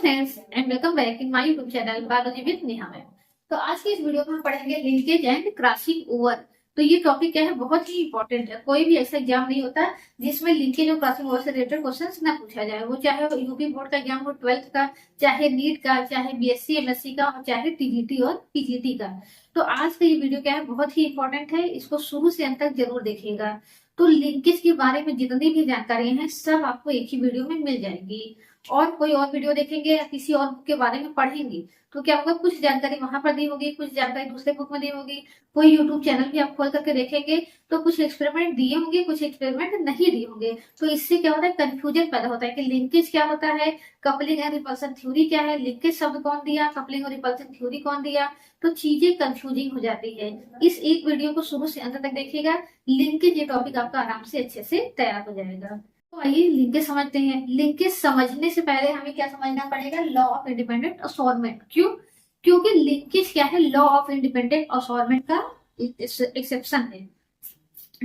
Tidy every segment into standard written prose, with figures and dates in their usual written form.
Friends and welcome back in my YouTube channel biology with Neha ma'am. तो आज की इस वीडियो में हम पढ़ेंगे लिंकेज एंड क्रॉसिंग ओवर। तो ये टॉपिक क्या है, बहुत ही इंपॉर्टेंट है। कोई भी ऐसा एग्जाम नहीं होता जिसमें लिंकेज और क्रॉसिंग ओवर से रिलेटेड क्वेश्चंस ना पूछा जाए, वो चाहे यूपी बोर्ड का एग्जाम हो, 12th का, चाहे नीट का, चाहे बीएससी एमएससी का, और चाहे टीजीटी और पीजीटी का। तो आज का ये वीडियो क्या है, बहुत ही इंपॉर्टेंट है, इसको शुरू से अंत तक जरूर देखिएगा। तो लिंकेज के बारे में जितनी भी जानकारी है सब आपको एक ही वीडियो में मिल जाएगी। और कोई और वीडियो देखेंगे या किसी और बुक के बारे में पढ़ेंगे तो क्या होगा, कुछ जानकारी वहां पर दी होगी, कुछ जानकारी दूसरे बुक में दी होगी। कोई यूट्यूब चैनल भी आप खोल करके देखेंगे तो कुछ एक्सपेरिमेंट दिए होंगे, कुछ एक्सपेरिमेंट नहीं दिए होंगे। तो इससे क्या होता है, कंफ्यूजन पैदा होता है कि लिंकेज क्या होता है, कपलिंग एंड रिपल्सन थ्योरी क्या है, लिंकेज शब्द कौन दिया, कपलिंग और रिपल्सन थ्योरी कौन दिया। तो चीजें कंफ्यूजिंग हो जाती है। इस एक वीडियो को शुरू से अंत तक देखिएगा, लिंकेज ये टॉपिक आपका आराम से अच्छे से तैयार हो जाएगा। तो आइए लिंकेज समझते हैं। लिंकेज समझने से पहले हमें क्या समझना पड़ेगा, लॉ ऑफ इंडिपेंडेंट असोर्टमेंट। क्यों? क्योंकि लिंकेज क्या है, लॉ ऑफ इंडिपेंडेंट असोर्टमेंट का एक्सेप्शन है।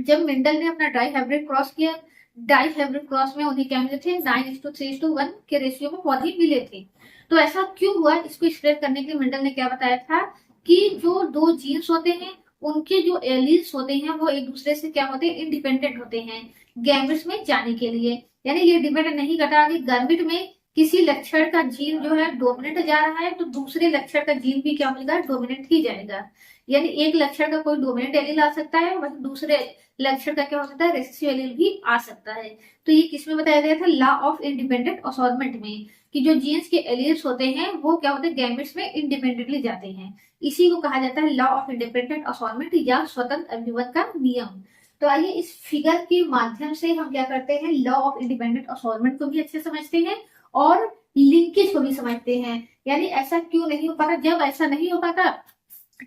जब मेंडल ने अपना डाई हाइब्रिड क्रॉस किया, डाई हाइब्रिड क्रॉस में उन्हें क्या मिले थे, 9:3:1 के रेशियो में पौधे मिले थे। तो ऐसा क्यों हुआ, इसको एक्सप्लेन करने के लिए मेंडल ने क्या बताया था कि जो दो जीन्स होते हैं उनके जो एलील्स होते हैं वो एक दूसरे से क्या होते हैं, इंडिपेंडेंट होते हैं गैमेट्स में जाने के लिए। यानी ये डिपेंड नहीं करता कि गैमेट में किसी लक्षण का जीन जो है डोमिनेंट जा रहा है तो दूसरे लक्षण का जीन भी क्या होगा, डोमिनेंट ही जाएगा। यानी एक लक्षण का कोई डोमिनेंट एलील आ सकता है, वहीं दूसरे लक्षण का क्या हो सकता है, रेसेसिव एलील भी आ सकता है। तो ये किसमें बताया गया था, लॉ ऑफ इंडिपेंडेंट असोर्टमेंट में, कि जो जीन्स के एलील्स होते हैं वो क्या होते हैं, गैमेट्स में इंडिपेंडेंटली जाते हैं। इसी को कहा जाता है लॉ ऑफ इंडिपेंडेंट असोर्टमेंट या स्वतंत्र अभिवन का नियम। तो आइए इस फिगर के माध्यम से हम क्या करते हैं, लॉ ऑफ इंडिपेंडेंट असोर्टमेंट को भी अच्छे समझते हैं और लिंकेज को भी समझते हैं। यानी ऐसा क्यों नहीं हो पाता, जब ऐसा नहीं हो पाता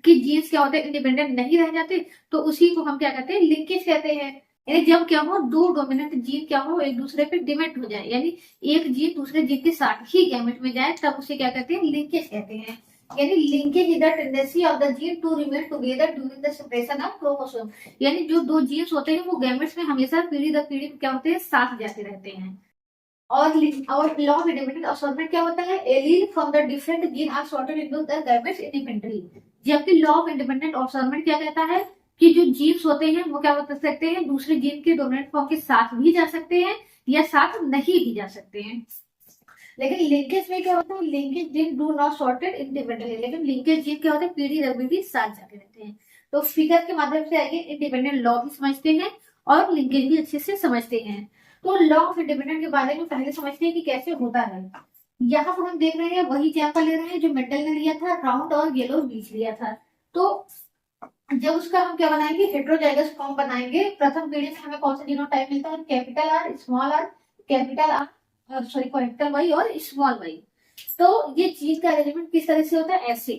कि जीन्स क्या होते हैं, इंडिपेंडेंट नहीं रह जाते, तो उसी को हम क्या कहते हैं, लिंकेज कहते हैं। यानी जब क्या हो, दो डोमिनेंट जीन क्या हो, एक दूसरे पे डिपेंड हो जाए, यानी एक जीन दूसरे जीन के साथ ही गैमेट में जाए, तब उसे क्या कहते हैं, लिंकेज कहते हैं। यानी linkage is the tendency of the gene to remain together during the separation of chromosome. यानी जो दो जीन्स होते हैं वो गैमेट्स में हमेशा पीढ़ी दर पीढ़ी क्या होते हैं, साथ जाते रहते हैं। और लॉ ऑफ इंडिपेंडेंट असोर्टमेंट क्या होता है, allele from the different gene are sorted into the gametes independently. जबकि लॉ ऑफ इंडिपेंडेंट असोर्टमेंट क्या कहता है कि जो जीन्स होते हैं वो क्या कर सकते हैं, दूसरे जीन के डोमिनेंट फॉर्म के साथ भी जा सकते हैं या साथ नहीं भी जा सकते हैं। लेकिन लिंकेज में क्या होता है, linkage gene do not sorted independently, लेकिन लिंकेज जीन क्या होता है, पीढ़ी दर पीढ़ी साथ जाते रहते हैं। तो फिगर के माध्यम से आइए इंडिपेंडेंट लॉ भी समझते हैं और लिंकेज भी अच्छे से समझते हैं। तो लॉ ऑफ इंडिपेंडेंट के बारे में पहले समझते हैं कि कैसे होता है। यहाँ पर हम देख रहे हैं वही एग्जाम्पल ले रहे हैं जो मेंडल ने लिया था, राउंड और येलो बीच लिया था। तो जब उसका हम क्या बनाएंगे, हेटेरोजाइगस फॉर्म बनाएंगे। प्रथम पीढ़ी में हमें कौन सा जीनोटाइप मिलता है, capital R, small R, capital R sorry capital Y और स्मॉल वाई। तो ये जीन का अरेंजमेंट किस तरह से होता है, ऐसे,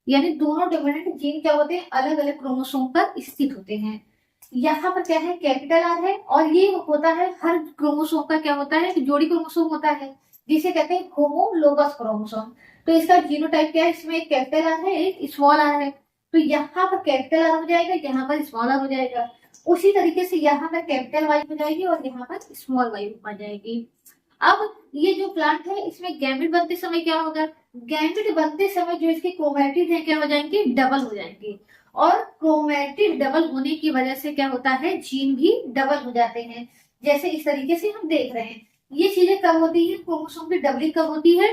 यानी दोनों डोमिनेंट जीन क्या होते हैं, अलग अलग क्रोमोसोम पर स्थित होते हैं। यहाँ पर क्या है, कैपिटल आर है, और ये होता है हर क्रोमोसोम का क्या होता है, जोड़ी क्रोमोसोम होता है जिसे कहते हैं होमोलोगस क्रोमोसोम। तो इसका जीनोटाइप क्या है, इसमें एक कैपिटल आर है, एक स्मॉल आर है। तो यहाँ पर कैपिटल आर हो जाएगा, यहाँ पर स्मॉल आर हो जाएगा। उसी तरीके से यहाँ पर कैपिटल वाई हो जाएगी और यहाँ पर स्मॉल वाई हो जाएगी। अब ये जो प्लांट है इसमें गैमेट बनते समय क्या होगा, गैमेट बनते समय जो इसके क्रोमैटिड है क्या हो जाएंगे, डबल हो जाएंगे। और क्रोमैटिड डबल होने की वजह से क्या होता है, जीन भी डबल हो जाते हैं, जैसे इस तरीके से हम देख रहे हैं। ये चीजें कब होती है, क्रोमोसोम की डबलिंग कब होती है,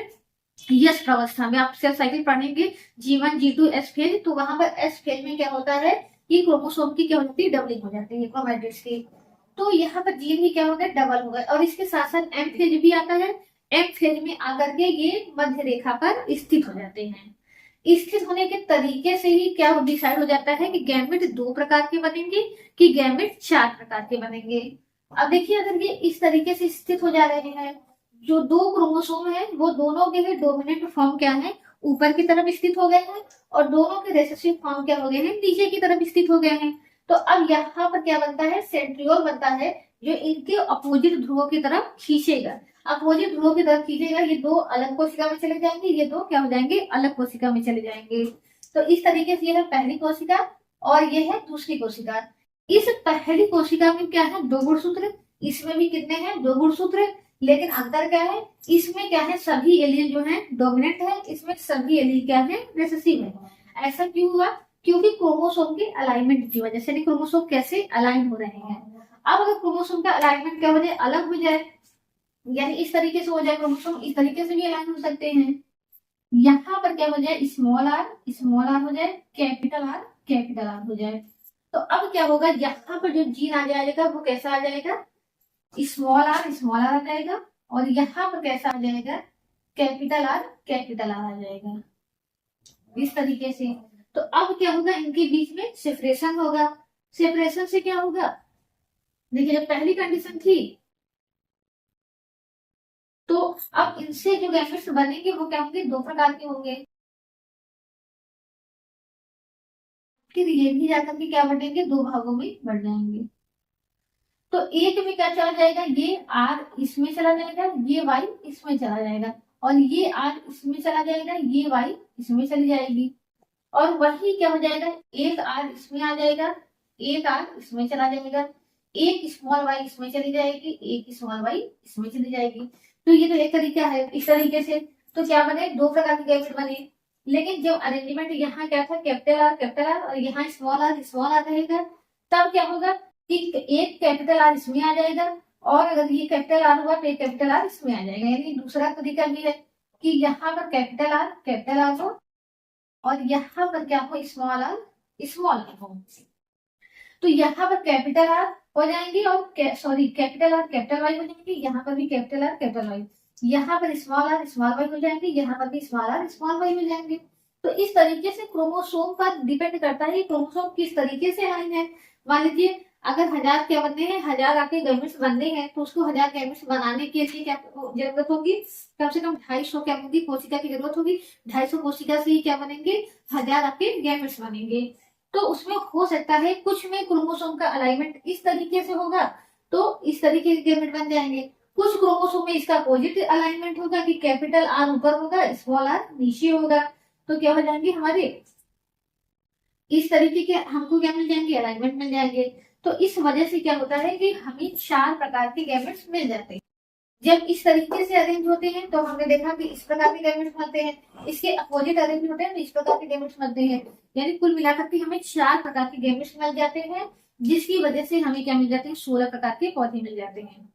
यश अवस्था में। आप सेल साइकिल पढ़ेंगे G1 G2 एस फेज, तो वहां पर एस फेज में क्या होता है कि क्रोमोसोम की क्या होती है, डबलिंग हो जाती है क्रोमैटिड्स की। तो यहाँ पर जीन भी क्या होगा, डबल होगा। और इसके साथ साथ एम फेज भी आता है। एम फेज में आकर के ये मध्य रेखा पर स्थित हो जाते हैं। स्थित होने के तरीके से ही क्या डिसाइड हो जाता है कि गैमेट दो प्रकार के बनेंगे कि गैमेट चार प्रकार के बनेंगे। अब देखिए, अगर ये इस तरीके से स्थित हो जा रहे हैं, जो दो क्रोमोसोम है वो दोनों के डोमिनेंट फॉर्म क्या है, ऊपर की तरफ स्थित हो गए हैं, और दोनों के रेसेसिव फॉर्म क्या हो गए हैं, नीचे की तरफ स्थित हो गए हैं। तो अब यहाँ पर क्या बनता है, सेंट्रियोल बनता है जो इनके अपोजिट ध्रुवों की तरफ खींचेगा। अपोजिट ध्रुवों की तरफ खींचेगा, ये दो अलग कोशिका में चले जाएंगे, ये दो क्या हो जाएंगे, अलग कोशिका में चले जाएंगे। तो इस तरीके से ये है पहली कोशिका और ये है दूसरी कोशिका। इस पहली कोशिका में क्या है, दो गुणसूत्र, इसमें भी कितने हैं, दो गुणसूत्र। लेकिन अंतर क्या है, इसमें क्या है सभी एलील जो है डोमिनेंट है, इसमें सभी एलील क्या है रिसेसिव है। ऐसा क्यों हुआ, क्योंकि क्रोमोसोम के अलाइनमेंट की वजह से। क्रोमोसोम कैसे अलाइन हो रहे हैं। अब अगर क्रोमोसोम का अलाइनमेंट क्या हो जाए, अलग हो जाए, यानी इस तरीके से हो जाए क्रोमोसोम, इस तरीके से भी अलाइन हो सकते हैं। यहाँ पर क्या हो जाए, स्मॉल आर हो जाए, कैपिटल आर हो जाए। तो अब क्या होगा, यहाँ पर जो जीन आ जाएगा वो कैसा आ जाएगा, स्मॉल आर आ जाएगा, और यहाँ पर कैसा आ जाएगा, कैपिटल आर आ जाएगा, इस तरीके से। तो अब क्या होगा, इनके बीच में सेपरेशन होगा। सेपरेशन से क्या होगा, देखिए जब पहली कंडीशन थी, तो अब इनसे जो गैमेट्स बनेंगे वो क्या होंगे, दो प्रकार के होंगे। फिर ये भी जाकर के क्या बढ़ेंगे, दो भागों में बढ़ जाएंगे। तो एक में क्या चला जाएगा, ये आर इसमें चला जाएगा, ये वाई इसमें चला जाएगा, और ये आर इसमें चला जाएगा, ये वाई इसमें चली जाएगी। और वही क्या हो जाएगा, एक आर इसमें आ जाएगा, एक आर इसमें चला जाएगा, एक स्मॉल वाई इसमें चली जाएगी, एक स्मॉल वाई इसमें चली जाएगी। तो ये तो एक तरीका है। इस तरीके से तो क्या बने, दो प्रकार के गैमेट बने। लेकिन जब अरेंजमेंट यहाँ क्या था, कैपिटल आर और यहाँ स्मॉल आर रहेगा, तब क्या होगा कि एक कैपिटल आर इसमें आ जाएगा, और अगर ये कैपिटल आर हुआ तो एक कैपिटल आर इसमें आ जाएगा। यानी दूसरा तरीका भी है कि यहाँ पर कैपिटल आर हो, और यहाँ पर क्या हो, स्मॉल आर हो। तो यहाँ पर कैपिटल आर हो जाएंगे, और कैपिटल आर कैपिटल वाई हो जाएंगे, यहाँ पर भी कैपिटल आर कैपिटल वाई, यहाँ पर स्मॉल वाई हो जाएंगे, यहाँ पर भी स्मॉल वाई हो जाएंगे। तो इस तरीके से क्रोमोसोम पर डिपेंड करता है क्रोमोसोम किस तरीके से लाइन है। मान लीजिए अगर 1000 क्या बनने हैं, 1000 आपके गैमेट्स बनने हैं, तो उसको 1000 गैमेट्स बनाने के लिए क्या जरूरत होगी, कम से कम 250 क्या होगी, कोशिका की जरूरत होगी। 250 कोशिका से ही क्या बनेंगे, 1000 आपके गैमेट्स बनेंगे। तो उसमें हो सकता है कुछ में क्रोमोसोम का अलाइनमेंट इस तरीके से होगा, तो इस तरीके के गैमेट बन जाएंगे। कुछ क्रोमोसोम में इसका अपोजिट अलाइनमेंट होगा कि कैपिटल आर ऊपर होगा, स्मॉल आर नीचे होगा। तो क्या हो जाएंगे हमारे इस तरीके के, हमको क्या मिल जाएंगे, अलाइनमेंट मिल जाएंगे। तो इस वजह से क्या होता है कि हमें 4 प्रकार के गैमेट्स मिल जाते हैं। जब इस तरीके से अरेंज होते हैं तो हमने देखा कि इस प्रकार के गैमेट्स बनते हैं, इसके अपोजिट अरेंज होते हैं तो इस प्रकार के गैमेट्स बनते हैं। यानी कुल मिलाकर के हमें 4 प्रकार के गैमेट्स मिल जाते हैं, जिसकी वजह से हमें क्या मिल जाते हैं, 16 प्रकार के पौधे मिल जाते हैं।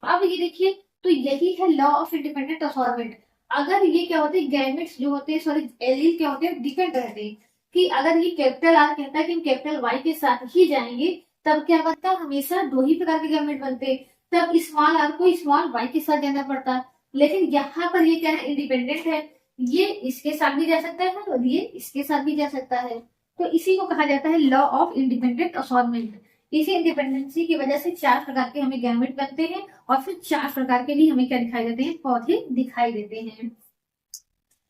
अब ये देखिए, तो यही है लॉ ऑफ इंडिपेंडेंट असॉर्बेंट। अगर ये क्या होते हैं, गैमेट्स जो होते हैं, सॉरी एलील क्या होते हैं, डिपेंड रहते हैं। कि अगर ये कैपिटल आर कहता है कि हम कैपिटल वाई के साथ ही जाएंगे, तब क्या बनता है, हमेशा 2 ही प्रकार के गैमेट बनते, तब स्मॉल आर को स्मॉल वाई के साथ जाना पड़ता। लेकिन यहाँ पर ये क्या है, इंडिपेंडेंट है, ये इसके साथ भी जा सकता है और ये इसके साथ भी जा सकता है। तो इसी को कहा जाता है लॉ ऑफ इंडिपेंडेंट असॉर्बेंट। इसी इंडिपेंडेंसी की वजह से 4 प्रकार के हमें गैमेट बनते हैं, और फिर 4 प्रकार के भी हमें क्या दिखाई देते हैं, पौधे दिखाई देते हैं।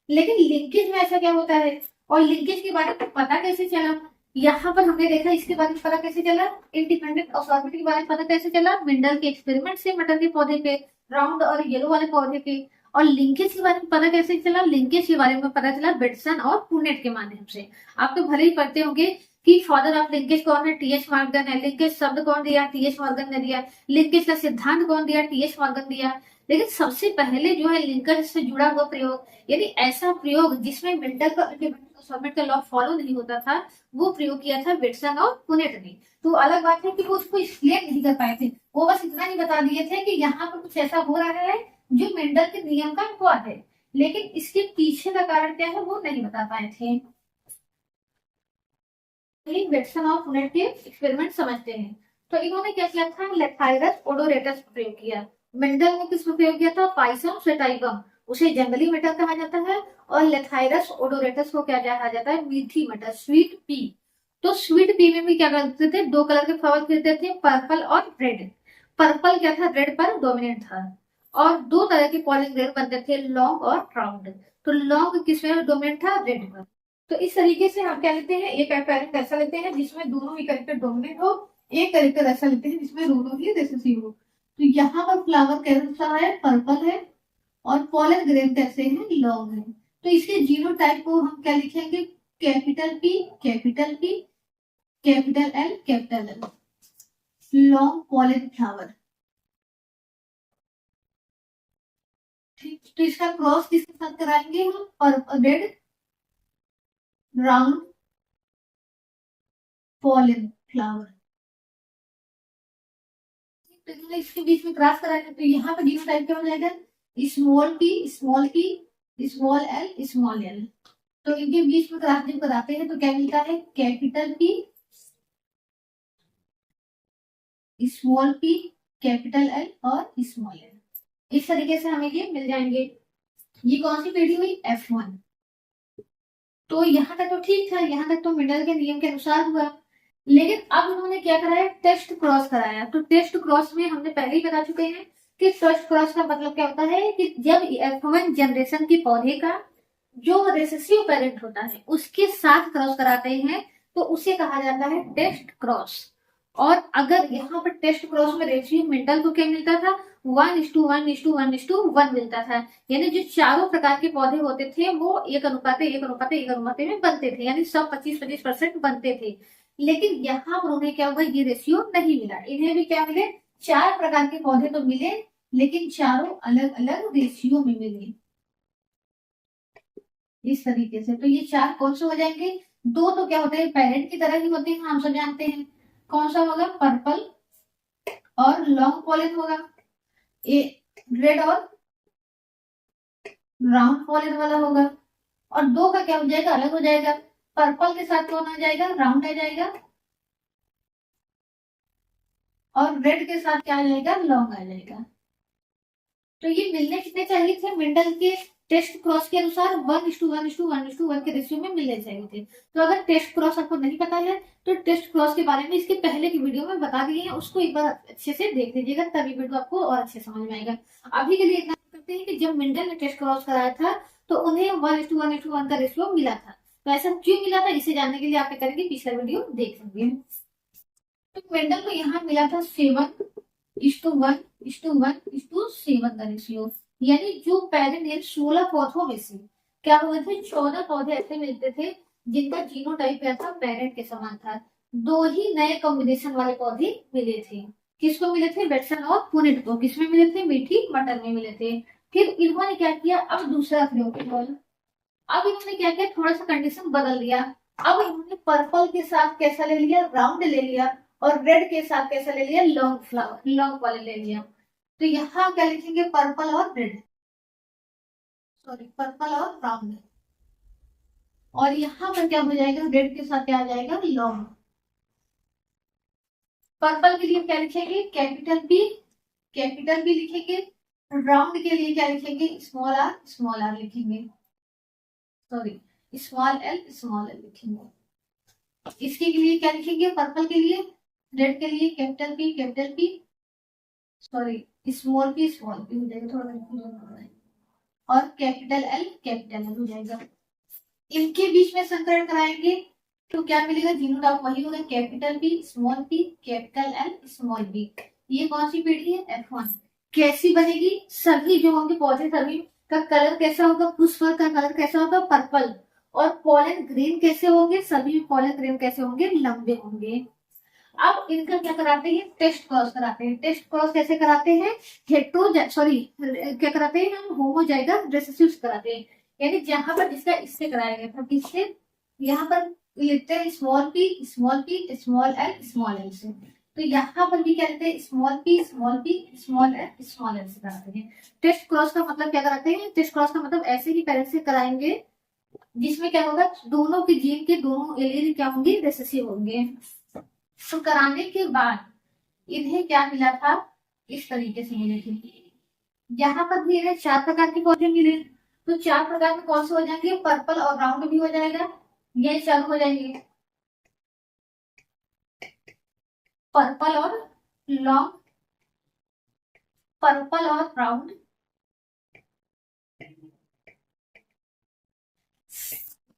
लेकिन लिंकेज में ऐसा क्या होता है, और लिंकेज के बारे में पता कैसे चला, यहाँ पर हमने देखा इसके बारे में पता कैसे चला, इंडिपेंडेंट असॉर्बेंट के बारे में पता कैसे चला, मेंडल के एक्सपेरिमेंट से मटर के पौधे पे, राउंड और येलो वाले पौधे पे। और लिंकेज के बारे में पता कैसे चला, लिंकेज के बारे में पता चला बेटसन और पुनेट के माध्यम से। आप तो भले ही पढ़ते होंगे कि फादर ऑफ लिंकेज कौन है, टीएच मॉर्गन है। लिंकेज शब्द कौन दिया, टीएच मॉर्गन ने दिया। लिंकेज का सिद्धांत कौन दिया, टीएच मॉर्गन दिया। लेकिन सबसे पहले जो है लिंकेज से जुड़ा हुआ प्रयोग, यानी ऐसा प्रयोग जिसमें मेंडल का इंडिपेंडेंट असॉर्बेंट का लॉ फॉलो नहीं होता था, वो प्रयोग किया था बेटसन और पुनेट ने। तो अलग बात है कि वो उसको एक्सप्लेन नहीं कर पाए थे, वो बस इतना ही बता दिए थे कि यहाँ पर कुछ ऐसा हो रहा है जो मेंडल के नियम का अनुवाद है, लेकिन इसके पीछे का कारण क्या है वो नहीं बता पाए थे। बेटसन और पुनेट के एक्सपेरिमेंट समझते हैं। तो इन्होंने क्या किया था, लेथाइरस ओडोरेटस प्रयोग किया। मेंडल ने किस प्रयोग किया था, पाइसम सेटाइवम, उसे जंगली मटर कहा जाता है, और लेथाइरस ओडोरेटस को क्या कहा जाता है, मीठी मटर, स्वीट पी। तो स्वीट पी में भी क्या करते थे, 2 कलर के फ्लावर खरीदते थे, पर्पल और रेड। पर्पल क्या था, रेड पर डोमिनेट था, और 2 तरह के पॉलिन ग्रेन बनते थे, लॉन्ग और राउंड। तो लॉन्ग किसमें डोमिनेट था, रेड पर। तो इस तरीके से हम क्या लेते हैं, एक कैरेक्टर ऐसा लेते हैं जिसमें दोनों ही कैरेक्टर डोमिनेट हो, एक कैरेक्टर ऐसा लेते हैं जिसमें दोनों ही रिसेसिव हो। तो यहाँ पर फ्लावर कैसा है, पर्पल है, और पॉलन ग्रेन कैसे हैं, लॉन्ग है। तो इसके जीनोटाइप को हम क्या लिखेंगे, capital P, capital P, capital L, capital L, long pollen flower. ठीक, तो इसका क्रॉस किसके साथ कराएंगे हम, purple red round pollen flower. तो इसके बीच में क्रॉस कराएंगे तो यहाँ पर जीरो टाइप क्या हो जाएगा, small P small P small L small L. तो इनके बीच में क्रॉस जब कराते हैं तो क्या मिलता है, capital P small P capital L और स्मॉल एल। इस तरीके से हमें ये मिल जाएंगे। ये कौन सी पीढ़ी हुई, F1। तो यहाँ तक तो ठीक था, यहाँ तक तो मिडल के नियम के अनुसार हुआ। लेकिन अब उन्होंने क्या कराया, टेस्ट क्रॉस कराया। तो टेस्ट क्रॉस में हमने पहले ही बता चुके हैं कि टेस्ट क्रॉस का मतलब क्या होता है कि जब F1 जनरेशन के पौधे का जो रेसेसिव पेरेंट होता है उसके साथ क्रॉस कराते हैं तो उसे कहा जाता है टेस्ट क्रॉस। और अगर यहाँ पर टेस्ट क्रॉस में रेशियो मेंडल को क्या मिलता था, 1:1:1:1 मिलता था। यानी जो चारों प्रकार के पौधे होते थे वो एक अनुपात एक अनुपात एक अनुपात में बनते थे, यानी सब 25-25% बनते थे। लेकिन यहाँ पर उन्हें क्या हुआ, ये रेशियो नहीं मिला। इन्हें भी क्या मिले, 4 प्रकार के पौधे तो मिले लेकिन चारों अलग अलग रेशियो में मिले। इस तरीके से तो ये 4 कौन से हो जाएंगे, 2 तो क्या होते हैं पेरेंट की तरह ही होते हैं, हम सब जानते हैं। कौन सा होगा, पर्पल और लॉन्ग पॉलन होगा, ए रेड और राउंड पॉलन वाला होगा। और 2 का क्या हो जाएगा, अलग हो जाएगा। पर्पल के साथ कौन आ जाएगा, राउंड आ जाएगा। और रेड के साथ क्या आ जाएगा, लॉन्ग आ जाएगा। तो ये मिलने कितने चाहिए थे, मेंडल के टेस्ट क्रॉस के अनुसार 1:1:1:1 के रेशियो में मिलने चाहिए थे। तो अगर टेस्ट क्रॉस आपको नहीं पता है तो टेस्ट क्रॉस के बारे में इसके पहले की वीडियो में बता दिए हैं, उसको एक बार अच्छे से देख लीजिएगा, तभी वीडियो आपको और अच्छे समझ में आएगा। अभी के लिए इतना करते हैं कि जब मेंडल ने टेस्ट क्रॉस कराया था तो उन्हें 1:1:1 का रेशियो मिला था। तो ऐसा क्यों मिला था, इसे जानने के लिए आप क्या करेंगे, पिछला वीडियो देख लेंगे। तो मेंडल को यहाँ मिला था 7:1:1:7 का रेशियो। यानी जो पहले ने 16 पौधों में से क्या हुए थे, 14 पौधे ऐसे मिलते थे जिनका जीनोटाइप क्या था, पेरेंट के समान था। 2 ही नए कॉम्बिनेशन वाले पौधे मिले थे। किसको मिले थे, बेटसन और पुनेट को। किसमें मिले थे, मीठी मटर में मिले थे। फिर इन्होंने क्या किया, अब दूसरा प्रयोग, अब इन्होंने क्या किया, थोड़ा सा कंडीशन बदल दिया। अब इन्होंने पर्पल के साथ कैसा ले लिया, राउंड ले लिया। और रेड के साथ कैसा ले लिया, लॉन्ग फ्लावर लॉन्ग वाले ले लिया। तो यहाँ क्या लिखेंगे, पर्पल और रेड, सॉरी पर्पल और राउंड। और यहाँ पर क्या हो जाएगा, रेड के साथ क्या आ जाएगा, लॉन्ग। पर्पल के लिए क्या लिखेंगे, कैपिटल बी लिखेंगे। राउंड के लिए क्या लिखेंगे, स्मॉल आर लिखेंगे, सॉरी स्मॉल एल लिखेंगे। इसके लिए क्या लिखेंगे, पर्पल के लिए, रेड के लिए capital P sorry small P हो जाएगा, थोड़ा कंफ्यूजन हो रहा है। और कैपिटल एल हो जाएगा। इनके बीच में संकरण कराएंगे तो क्या मिलेगा, जीनोटाइप वही होगा, capital P capital L small B. ये कौन सी पीढ़ी है, F1। कैसी बनेगी, सभी जो होंगे पौधे सभी का कलर कैसा होगा, पुष्प का कलर कैसा होगा, पर्पल। और पॉलन ग्रीन कैसे होंगे, सभी पॉलन ग्रीन कैसे होंगे, लंबे होंगे। अब इनका क्या कराते हैं, टेस्ट क्रॉस कराते हैं। टेस्ट क्रॉस कैसे कराते हैं, क्या कराते हैं हम, होमोजाइगस रिसेसिव कराते हैं। यानी जहां पर जिसका इससे कराया गया था, किससे, यहाँ पर लिखते हैं स्मॉल पी स्मॉल एल से। तो यहाँ पर भी क्या लेते हैं, स्मॉल पी स्मॉल एल से कराते हैं। टेस्ट क्रॉस का मतलब क्या कराते हैं, टेस्ट क्रॉस का मतलब ऐसे ही पेरेंट्स से कराएंगे जिसमें क्या होगा, दोनों के जीन के दोनों एलील क्या होंगे, रिसेसिव होंगे। तो कराने के बाद इन्हें क्या मिला था, इस तरीके से मिले थे। यहाँ पर भी इन्हें 4 प्रकार के पौधे मिले। तो 4 प्रकार में कौन से हो जाएंगे, पर्पल और राउंड भी हो जाएगा, ये चालू हो जाएंगे, पर्पल और लॉन्ग, पर्पल और राउंड।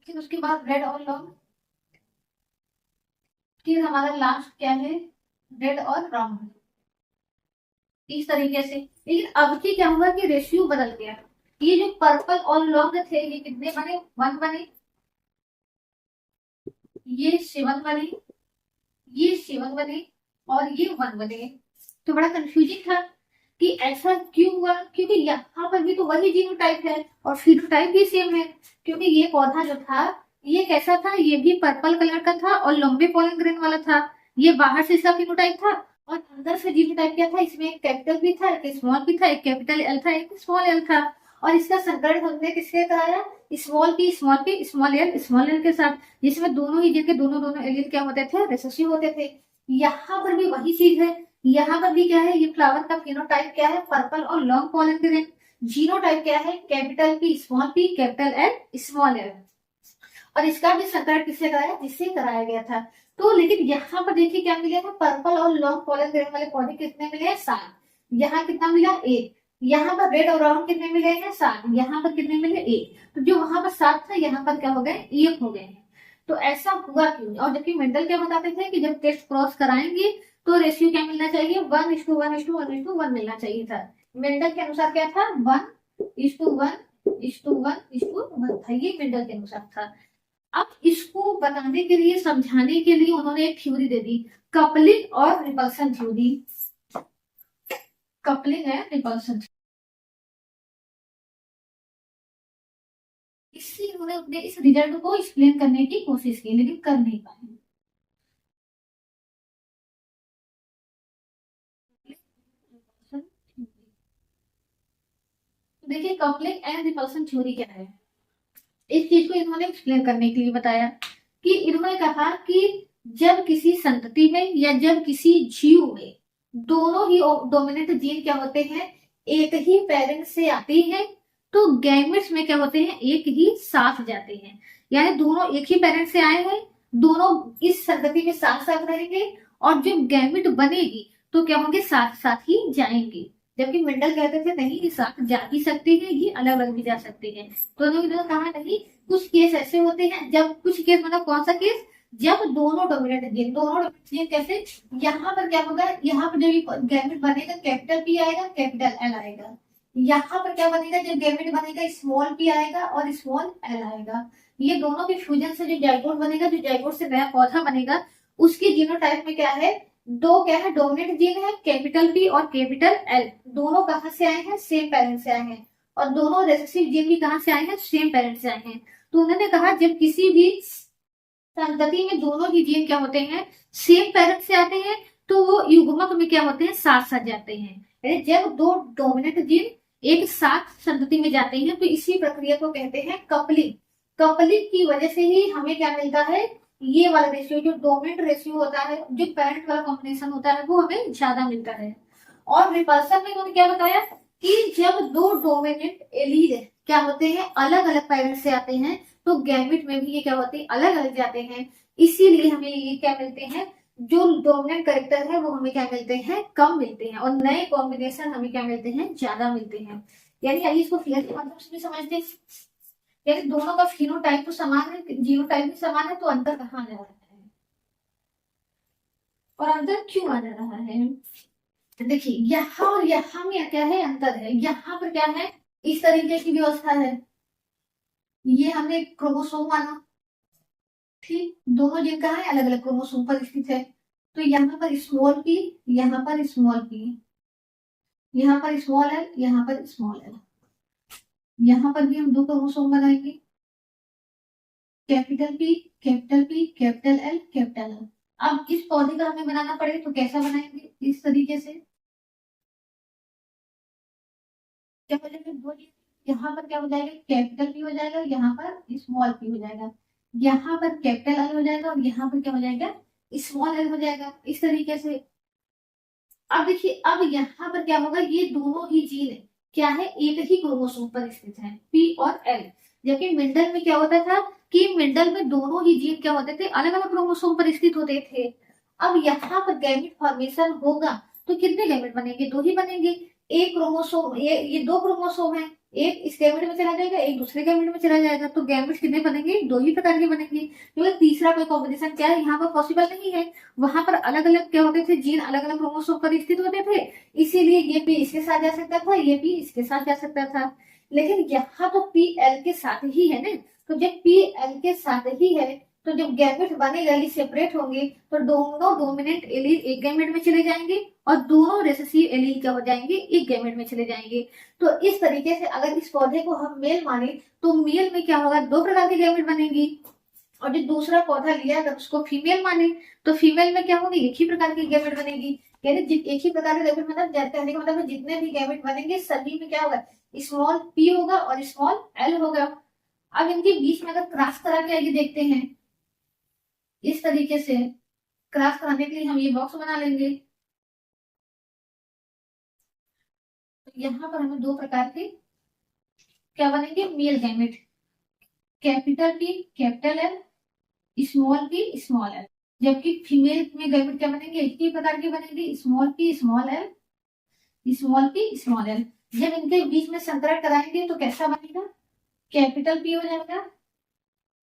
फिर उसके बाद रेड और लॉन्ग। फिर हमारा लास्ट क्या है, रेड और राउंड। इस तरीके से। लेकिन अब की क्या हुआ कि रेशियो बदल गया। ये जो पर्पल और लॉन्ग थे ये कितने बने, 1 बने, ये 7 बने, ये 7 बने और ये 1 बने। तो बड़ा कंफ्यूजिंग था। कि ऐसा क्यों हुआ, क्योंकि यहाँ पर भी तो वही जीनोटाइप है और फिनोटाइप भी सेम है। क्योंकि ये पौधा जो था ये कैसा था, ये भी पर्पल कलर का था और लंबे पोलन ग्रेन वाला था। ये बाहर से इसका फिनोटाइप था और अंदर से जीनोटाइप क्या था, इसमें एक कैपिटल भी था, एक स्मॉल भी था, एक कैपिटल एल था, एक स्मॉल एल था। और इसका संकरण हमने किसके कराया, स्मॉल पी स्मॉल एल के साथ, जिसमें दोनों ही जीन के दोनों दोनों एलील क्या होते थे, रिसेसिव होते थे। यहाँ पर भी वही चीज है, यहाँ पर भी क्या है, ये फ्लावर का फिनोटाइप क्या है, पर्पल और लॉन्ग पोलन ग्रेन। जीनोटाइप क्या है, capital P capital L small L. और इसका भी संकरण किससे कराया, जिससे कराया गया था। तो लेकिन यहाँ पर देखिए क्या मिला था, पर्पल और लॉन्ग पोलन ग्रेन वाले पौधे कितने मिले हैं, 7। यहाँ कितना मिला, 1। यहाँ पर रेड और ब्राउन कितने मिले हैं, 7। यहाँ पर कितने मिले, 1। तो जो वहां पर 7 था यहाँ पर क्या हो गए, 1 हो गए हैं। तो ऐसा हुआ क्यों। और जबकि मेंडल क्या बताते थे कि जब टेस्ट क्रॉस कराएंगे तो रेशियो क्या मिलना चाहिए, 1:1:1:1 मिलना चाहिए था। मेंडल के अनुसार क्या था, 1:1:1:1 था, ये मेंडल के अनुसार था। अब इसको बताने के लिए, समझाने के लिए उन्होंने एक थ्योरी दे दी, कपलिंग और रिपल्सन थ्योरी। कपलिंग है रिपल्सन, इससे उन्होंने अपने इस रिजल्ट को एक्सप्लेन करने की कोशिश की लेकिन कर नहीं पाए। देखिए कपलिंग एंड रिपल्सन थ्योरी क्या है, इस चीज को इन्होंने एक्सप्लेन करने के लिए बताया कि इन्होंने कहा कि जब किसी संतति में या जब किसी जीव में दोनों ही डोमिनेंट जीन क्या होते हैं, एक ही पेरेंट से आते हैं, तो गैमेट्स में क्या होते हैं, एक ही साथ जाते हैं। यानी दोनों एक ही पेरेंट से आए हैं, दोनों इस संतति में साथ साथ रहेंगे और जो गैमेट बनेगी तो क्या होंगे, साथ साथ ही जाएंगे। जबकि मेंडल कहते थे नहीं, ये साथ जा ही सकते हैं, ये अलग अलग भी जा सकते हैं। तो उन्होंने कहा नहीं, कुछ केस ऐसे होते हैं, जब कुछ केस मतलब कौन सा केस, जब दोनों डोमिनेंट जीन, कैसे, यहाँ पर क्या होगा, यहाँ पर जब गैमेट बनेगा कैपिटल पी आएगा, कैपिटल एल आएगा। यहाँ पर क्या बनेगा, जब गैमेट बनेगा स्मॉल पी आएगा और स्मॉल एल आएगा। ये दोनों के फ्यूजन से जो जाइगोट बनेगा, जो जाइगोट से नया पौधा बनेगा, उसके जीनोटाइप में क्या है, दो क्या है, डोमिनेंट जीन है, कैपिटल पी और कैपिटल एल। दोनों कहां से आए हैं, सेम पेरेंट से आए हैं। और दोनों रेसेसिव जीन भी कहां से आए हैं, सेम पेरेंट से आए हैं। तो उन्होंने कहा जब किसी भी संतति में दोनों ही जीन क्या होते हैं, सेम पेरेंट से आते हैं, तो वो युग्मक में क्या होते हैं, साथ साथ जाते हैं। जब दो डोमिनेंट जीन एक साथ संतति में जाते हैं तो इसी प्रक्रिया को कहते हैं कपलिंग। कपलिंग की वजह से ही हमें क्या मिलता है, ये वाला रेशियो, जो डोमिनेंट रेशियो होता है, जो पेरेंट वाला कॉम्बिनेशन होता है, वो हमें ज्यादा मिलता है। और रिपल्सन में उन्होंने क्या बताया कि जब दो डोमिनेंट एलील क्या होते हैं, अलग अलग पेरेंट से आते हैं, तो गैमेट में भी ये क्या होते हैं, अलग अलग जाते हैं। इसीलिए हमें ये क्या मिलते हैं, जो डोमिनेंट कैरेक्टर है वो हमें क्या मिलते हैं, कम मिलते हैं, और नए कॉम्बिनेशन हमें क्या मिलते हैं, ज्यादा मिलते हैं। यानी आइए इसको फिगर के माध्यम से भी समझते हैं। यानी दोनों का फिनोटाइप तो समान है, जीनोटाइप भी समान है, तो अंतर कहाँ आ जा रहा है, और अंतर क्यों आ जा रहा है। देखिए यहाँ और यहाँ में क्या है, अंतर है। यहाँ पर क्या है, इस तरीके की व्यवस्था है, ये हमने क्रोमोसोम माना, ठीक, दोनों जीन कहाँ है, अलग अलग क्रोमोसोम पर स्थित है। तो यहाँ पर स्मॉल पी, यहाँ पर स्मॉल पी, यहाँ पर स्मॉल एल, यहाँ पर स्मॉल एल। यहाँ पर भी हम दो क्रोमोसोम बनाएंगे, capital P capital P capital L capital L. अब इस पौधे का हमें बनाना पड़े तो कैसा बनाएंगे, इस तरीके से। क्या हो जाएगा, यहाँ पर क्या हो जाएगा, कैपिटल पी हो जाएगा, यहाँ पर स्मॉल पी हो जाएगा, यहाँ पर कैपिटल एल हो जाएगा और यहाँ पर क्या हो जाएगा, स्मॉल एल हो जाएगा, इस तरीके से। अब देखिए अब यहाँ पर क्या होगा, ये दोनों ही जीन क्या है, एक ही क्रोमोसोम पर स्थित है, पी और एल। जबकि मेंडल में क्या होता था कि मेंडल में दोनों ही जीन क्या होते थे, अलग अलग क्रोमोसोम पर स्थित होते थे। अब यहाँ पर गैमेट फॉर्मेशन होगा तो कितने गैमेट बनेंगे, दो ही बनेंगे। एक क्रोमोसोम, ये दो क्रोमोसोम है, एक इस गैमेट में चला जाएगा, एक दूसरे गैमेट में चला जाएगा, तो गैमेट कितने बनेंगे, दो ही प्रकार के बनेंगे। क्योंकि तीसरा कोई कॉम्बिनेशन क्या है यहाँ पर पॉसिबल नहीं है। वहां पर अलग अलग क्या होते थे, जीन अलग अलग क्रोमोसोम पर स्थित होते थे, इसीलिए ये पी इसके साथ जा सकता था, ये पी इसके साथ जा सकता था। लेकिन यहाँ तो पी एल के साथ ही है ना, तो जब पी एल के साथ ही है तो जब गैमेट बनेगा, ये सेपरेट होंगे, तो दोनों डोमिनेंट एलील एक गैमेट में चले जाएंगे और दोनों रिसेसिव एलील क्या हो जाएंगे, एक गैमेट में चले जाएंगे। तो इस तरीके से अगर इस पौधे को हम मेल माने तो मेल में क्या होगा, दो प्रकार के गैमेट बनेंगी। और जो दूसरा पौधा लिया अगर उसको फीमेल माने तो फीमेल में क्या होंगे, एक ही प्रकार की गैमेट बनेगी। यानी एक ही प्रकार के गैमेट मतलब कहने का मतलब जितने भी गैमेट बनेंगे सभी में क्या होगा, स्मॉल पी होगा और स्मॉल एल होगा। अब इनके बीच में अगर क्रॉस करा के आगे देखते हैं, इस तरीके से क्रॉस कराने के लिए हम ये बॉक्स बना लेंगे। तो यहाँ पर हमें दो प्रकार के क्या बनेंगे, male gamete, capital P capital L, small P small L. जबकि फीमेल में गैमेट क्या बनेंगे, एक ही प्रकार के बनेंगे, small P small L, small P small L. जब इनके बीच में संकरण कराएंगे तो कैसा बनेगा, कैपिटल पी हो जाएगा,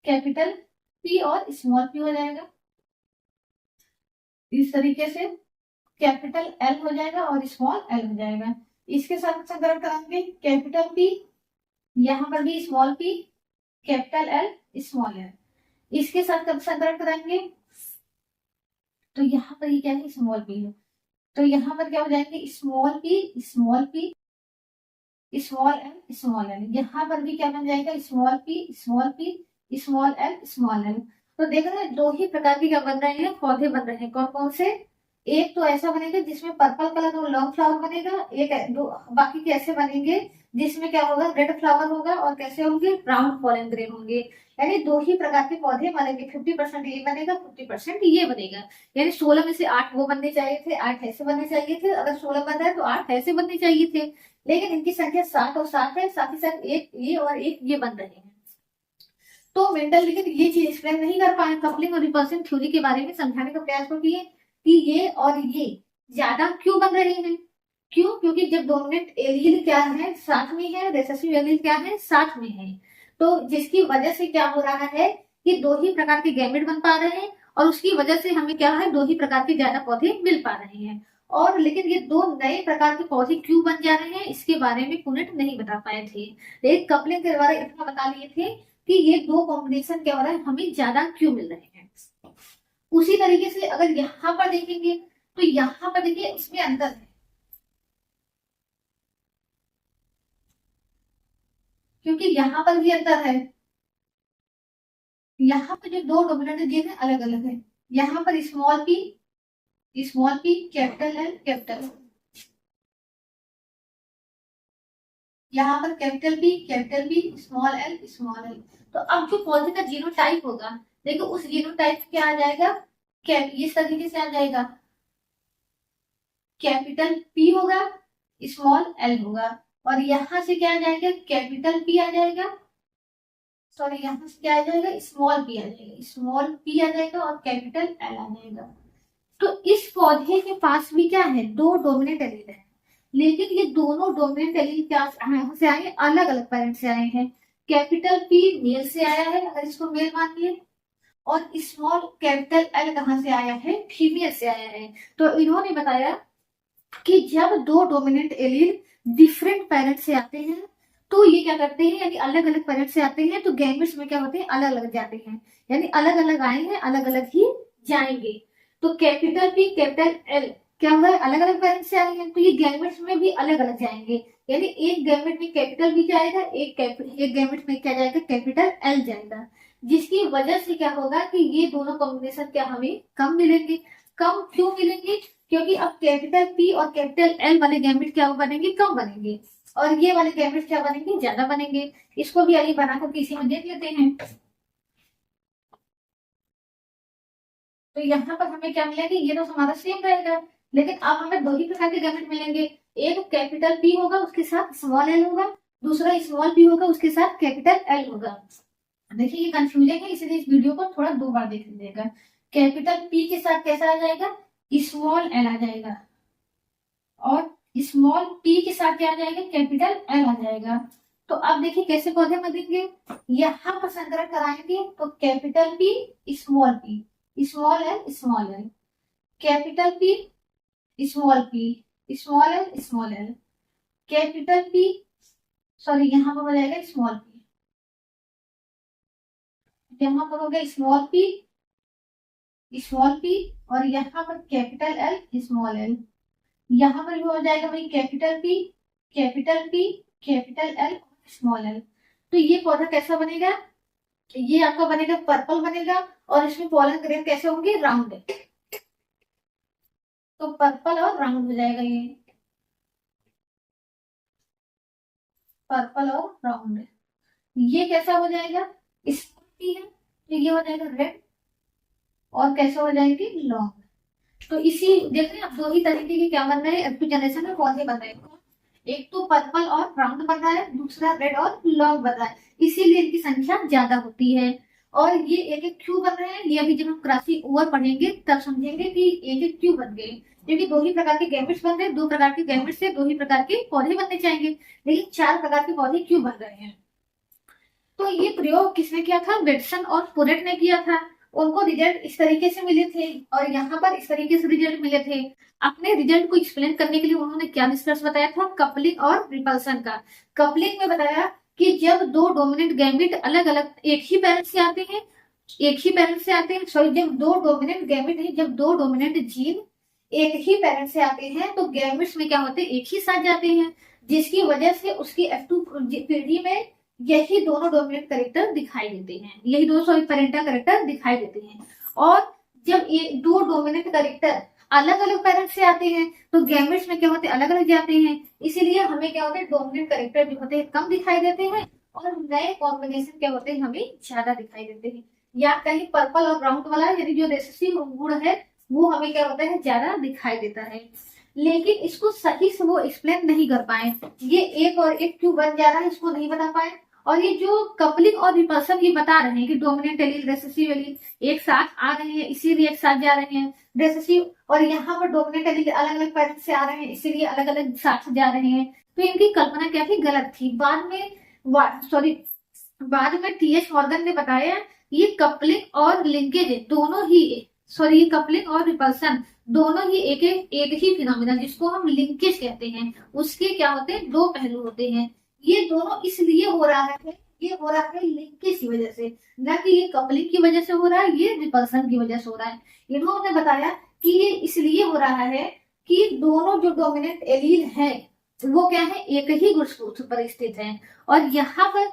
कैपिटल पी और स्मॉल पी हो जाएगा। इस तरीके से कैपिटल एल हो जाएगा और स्मॉल एल हो जाएगा। इसके साथ संकरण कराएंगे, कैपिटल पी, यहाँ पर भी small P, capital L small L. इसके साथ कब संकरण कराएंगे, तो यहाँ पर ये क्या है, स्मॉल पी है, तो यहाँ पर क्या हो जाएंगे, small P small P small L small L. यहाँ पर भी क्या बन जाएगा, small P small P small L small L. तो देख रहे हैं दो ही प्रकार के क्या बन रहे हैं, पौधे बन रहे हैं। कौन कौन से, एक तो ऐसा बनेगा जिसमें पर्पल कलर और लॉन्ग फ्लावर बनेगा, एक दो बाकी के ऐसे बनेंगे जिसमें क्या होगा, रेड फ्लावर होगा और कैसे होंगे, ब्राउन पॉलन ग्रेन होंगे। यानी दो ही प्रकार के पौधे बनेंगे, 50% ये बनेगा 50% ये बनेगा। यानी 16 में से 8 वो बनने चाहिए थे, 8 ऐसे बनने चाहिए थे। अगर 16 बन रहा है तो 8 ऐसे बनने चाहिए थे, लेकिन इनकी संख्या 7 और 7 है, साथ ही साथ एक ये और एक ये बन रहे हैं। तो मेंडल लेकिन ये चीज एक्सप्लेन नहीं कर पाए, कपलिंग और रिपल्सन थ्योरी के बारे में समझाने का प्रयास को किए कि ये और ये ज्यादा क्यों बन रहे हैं। क्यों, क्योंकि जब डोमिनेंट एलील क्या है, साथ में है, रिसेसिव एलील क्या है, साथ में है। तो जिसकी वजह से क्या हो रहा है कि दो ही प्रकार के गैमेट बन पा रहे हैं और उसकी वजह से हमें क्या है, दो ही प्रकार के ज्यादा पौधे मिल पा रहे हैं। और लेकिन ये दो नए प्रकार के पौधे क्यों बन जा रहे हैं इसके बारे में पुनेट नहीं बता पाए थे। एक कपलिंग के द्वारा इतना बता लिए थे कि ये दो कॉम्बिनेशन क्या हो रहा है, हमें ज्यादा क्यों मिल रहे हैं। उसी तरीके से अगर यहाँ पर देखेंगे तो यहाँ पर देखिए इसमें अंतर है, क्योंकि यहाँ पर भी अंतर है। यहाँ पर जो दो डोमिनेंट दिए हैं अलग अलग है। यहाँ पर small P capital L capital, यहाँ पर capital B small L small L. तो अब जो पौधे का जीनोटाइप होगा, देखो उस जीनोटाइप क्या आ जाएगा, इस तरीके से आ जाएगा, कैपिटल पी होगा स्मॉल एल होगा। और यहां से क्या आ जाएगा, कैपिटल पी आ जाएगा, सॉरी यहाँ से क्या आ जाएगा, स्मॉल पी आ जाएगा, स्मॉल पी आ जाएगा और कैपिटल एल आ जाएगा। तो इस पौधे के पास भी क्या है, दो डोमिनेंट एलील है, लेकिन ये दोनों डोमिनेंट एलील क्या से आए, अलग अलग पेरेंट से आए हैं। कैपिटल पी मेल से आया है, अगर इसको मेल मान लिए, और स्मॉल कैपिटल एल कहां से आया है, फीमेल से आया है। तो इन्होंने बताया कि जब दो डोमिनेंट एलील डिफरेंट पेरेंट से आते हैं तो ये क्या करते हैं, यानी अलग अलग पेरेंट से आते हैं तो गैमेट्स में क्या होते हैं, अलग अलग जाते हैं। यानी अलग अलग आए हैं, अलग अलग ही जाएंगे। तो कैपिटल पी कैपिटल एल क्या हुआ है, अलग अलग पेरेंट से आए हैं तो ये गैमेट्स में भी अलग अलग जाएंगे। यानी एक गैमेट में कैपिटल बी जाएगा, एक गैमेट में क्या जाएगा, कैपिटल एल जाएगा। जिसकी वजह से क्या होगा कि ये दोनों कॉम्बिनेशन क्या हमें कम मिलेंगे। कम क्यों मिलेंगे, क्योंकि अब कैपिटल पी और कैपिटल एल वाले गैमेट क्या बनेंगे, कम बनेंगे, और ये वाले गैमेट क्या बनेंगे, ज्यादा बनेंगे। इसको भी आइए बनाकर किसी में देख लेते हैं। तो यहाँ पर हमें क्या मिलेगा, ये तो हमारा सेम रहेगा, लेकिन अब हमें दो ही प्रकार के गैमेट मिलेंगे। एक कैपिटल पी होगा उसके साथ स्मॉल एल होगा, दूसरा स्मॉल पी होगा उसके साथ कैपिटल एल होगा। देखिए ये कंफ्यूजिंग है, इसलिए इस वीडियो को थोड़ा दो बार देख लीजिएगा। कैपिटल पी के साथ कैसा आ जाएगा, स्मॉल एल आ जाएगा, और स्मॉल पी के साथ क्या आ जाएगा, कैपिटल एल आ जाएगा। तो अब देखिए कैसे पौधे में देंगे, यहाँ पर संकरण कराएंगे तो capital P small small L, capital P small L, capital P, sorry यहाँ पर हो जाएगा स्मॉल पी, यहाँ पर हो गया स्मॉल पी, और यहाँ पर कैपिटल एल स्मॉल एल। यहाँ पर भी हो जाएगा भाई capital P, capital P, capital L, small L. तो ये पौधा कैसा बनेगा, ये आपका बनेगा पर्पल बनेगा, और इसमें पॉलन ग्रेन कैसे होंगे, राउंड। तो पर्पल और राउंड हो जाएगा ये, पर्पल और राउंड। ये कैसा हो जाएगा, स्मॉल है, तो ये हो जाएगा रेड, और कैसे हो जाएंगे, लॉन्ग। तो इसी देख रहे हैं आप, दो ही तरीके के क्या बन रहे हैं, जनरेशन में पौधे बन रहे हैं। एक तो पर्पल और राउंड बन रहा है, दूसरा रेड और लॉन्ग बन रहा है, इसीलिए इनकी संख्या ज्यादा होती है। और ये एक एक क्यों बन रहे हैं, ये अभी जब हम क्रॉसिंग ओवर पढ़ेंगे तब समझेंगे कि एक एक क्यों बन गए। क्योंकि दो ही प्रकार के गैमेट्स बन रहे हैं, दो प्रकार के गैमेट्स से दो ही प्रकार के पौधे बनने चाहिए, लेकिन चार प्रकार के पौधे क्यों बन रहे हैं। तो ये प्रयोग किसने किया था, बेटसन और पुरेट ने किया था। उनको रिजल्ट इस तरीके से मिले थे, और यहाँ पर इस तरीके से रिजल्ट मिले थे। अपने रिजल्ट को एक्सप्लेन करने के लिए उन्होंने क्या निष्कर्ष बताया था, कपलिंग और रिपल्सन का। कपलिंग में बताया कि जब दो डोमिनेंट गैमेट अलग अलग एक ही पेरेंट से आते हैं, सॉरी, जब दो डोमिनेंट गैमेट है, जब दो डोमिनेंट जीन एक ही पेरेंट से आते हैं, तो गैमेट्स में क्या होते हैं, एक ही साथ जाते हैं, जिसकी वजह से उसकी F2 पीढ़ी में यही दोनों डोमिनेंट कैरेक्टर दिखाई देते हैं, यही दो सॉरी पेरेंटल कैरेक्टर दिखाई देते हैं। और जब ये दो डोमिनेंट कैरेक्टर अलग अलग पेरेंट से आते हैं, तो गैमेट्स में क्या होते हैं, अलग अलग जाते हैं, इसीलिए हमें क्या होते हैं, डोमिनेंट कैरेक्टर जो होते हैं कम दिखाई देते हैं, और नए कॉम्बिनेशन क्या होते हैं, हमें ज्यादा दिखाई देते हैं। या कहीं पर्पल और राउंड वाला यानी जो रेसेसिव गुण है वो हमें क्या होता है, ज्यादा दिखाई देता है। लेकिन इसको सही से वो एक्सप्लेन नहीं कर पाए, ये एक और एक क्यों बन जा रहा है इसको नहीं बता पाए। और ये जो कपलिंग और रिपल्सन ये बता रहे हैं कि डोमिनेंट एलील रेसेसिव एलील एक साथ आ रहे हैं, इसीलिए एक साथ जा रहे हैं रेसेसिव, और यहाँ पर डोमिनेंट एलील अलग अलग पेरेंट्स से आ रहे हैं, इसीलिए अलग अलग साथ जा रहे हैं। तो इनकी कल्पना क्या थी, गलत थी। बाद में टीएच मॉर्गन ने बताया ये कपलिंग और लिंकेज दोनों ही, सॉरी, ये कपलिंग और रिपल्सन दोनों ही एक ही फिनोमिना जिसको हम लिंकेज कहते हैं, उसके क्या होते हैं, दो पहलू होते हैं। ये दोनों इसलिए हो रहा है, ये हो रहा है लिंकेज की वजह से, न कि ये कपलिंग की वजह से हो रहा है, ये रिपल्सन की वजह से हो रहा है। इन्होंने बताया कि ये इसलिए हो रहा है कि दोनों जो डोमिनेंट एलील है वो क्या है, एक ही गुणसूत्र पर स्थित है। और यहाँ पर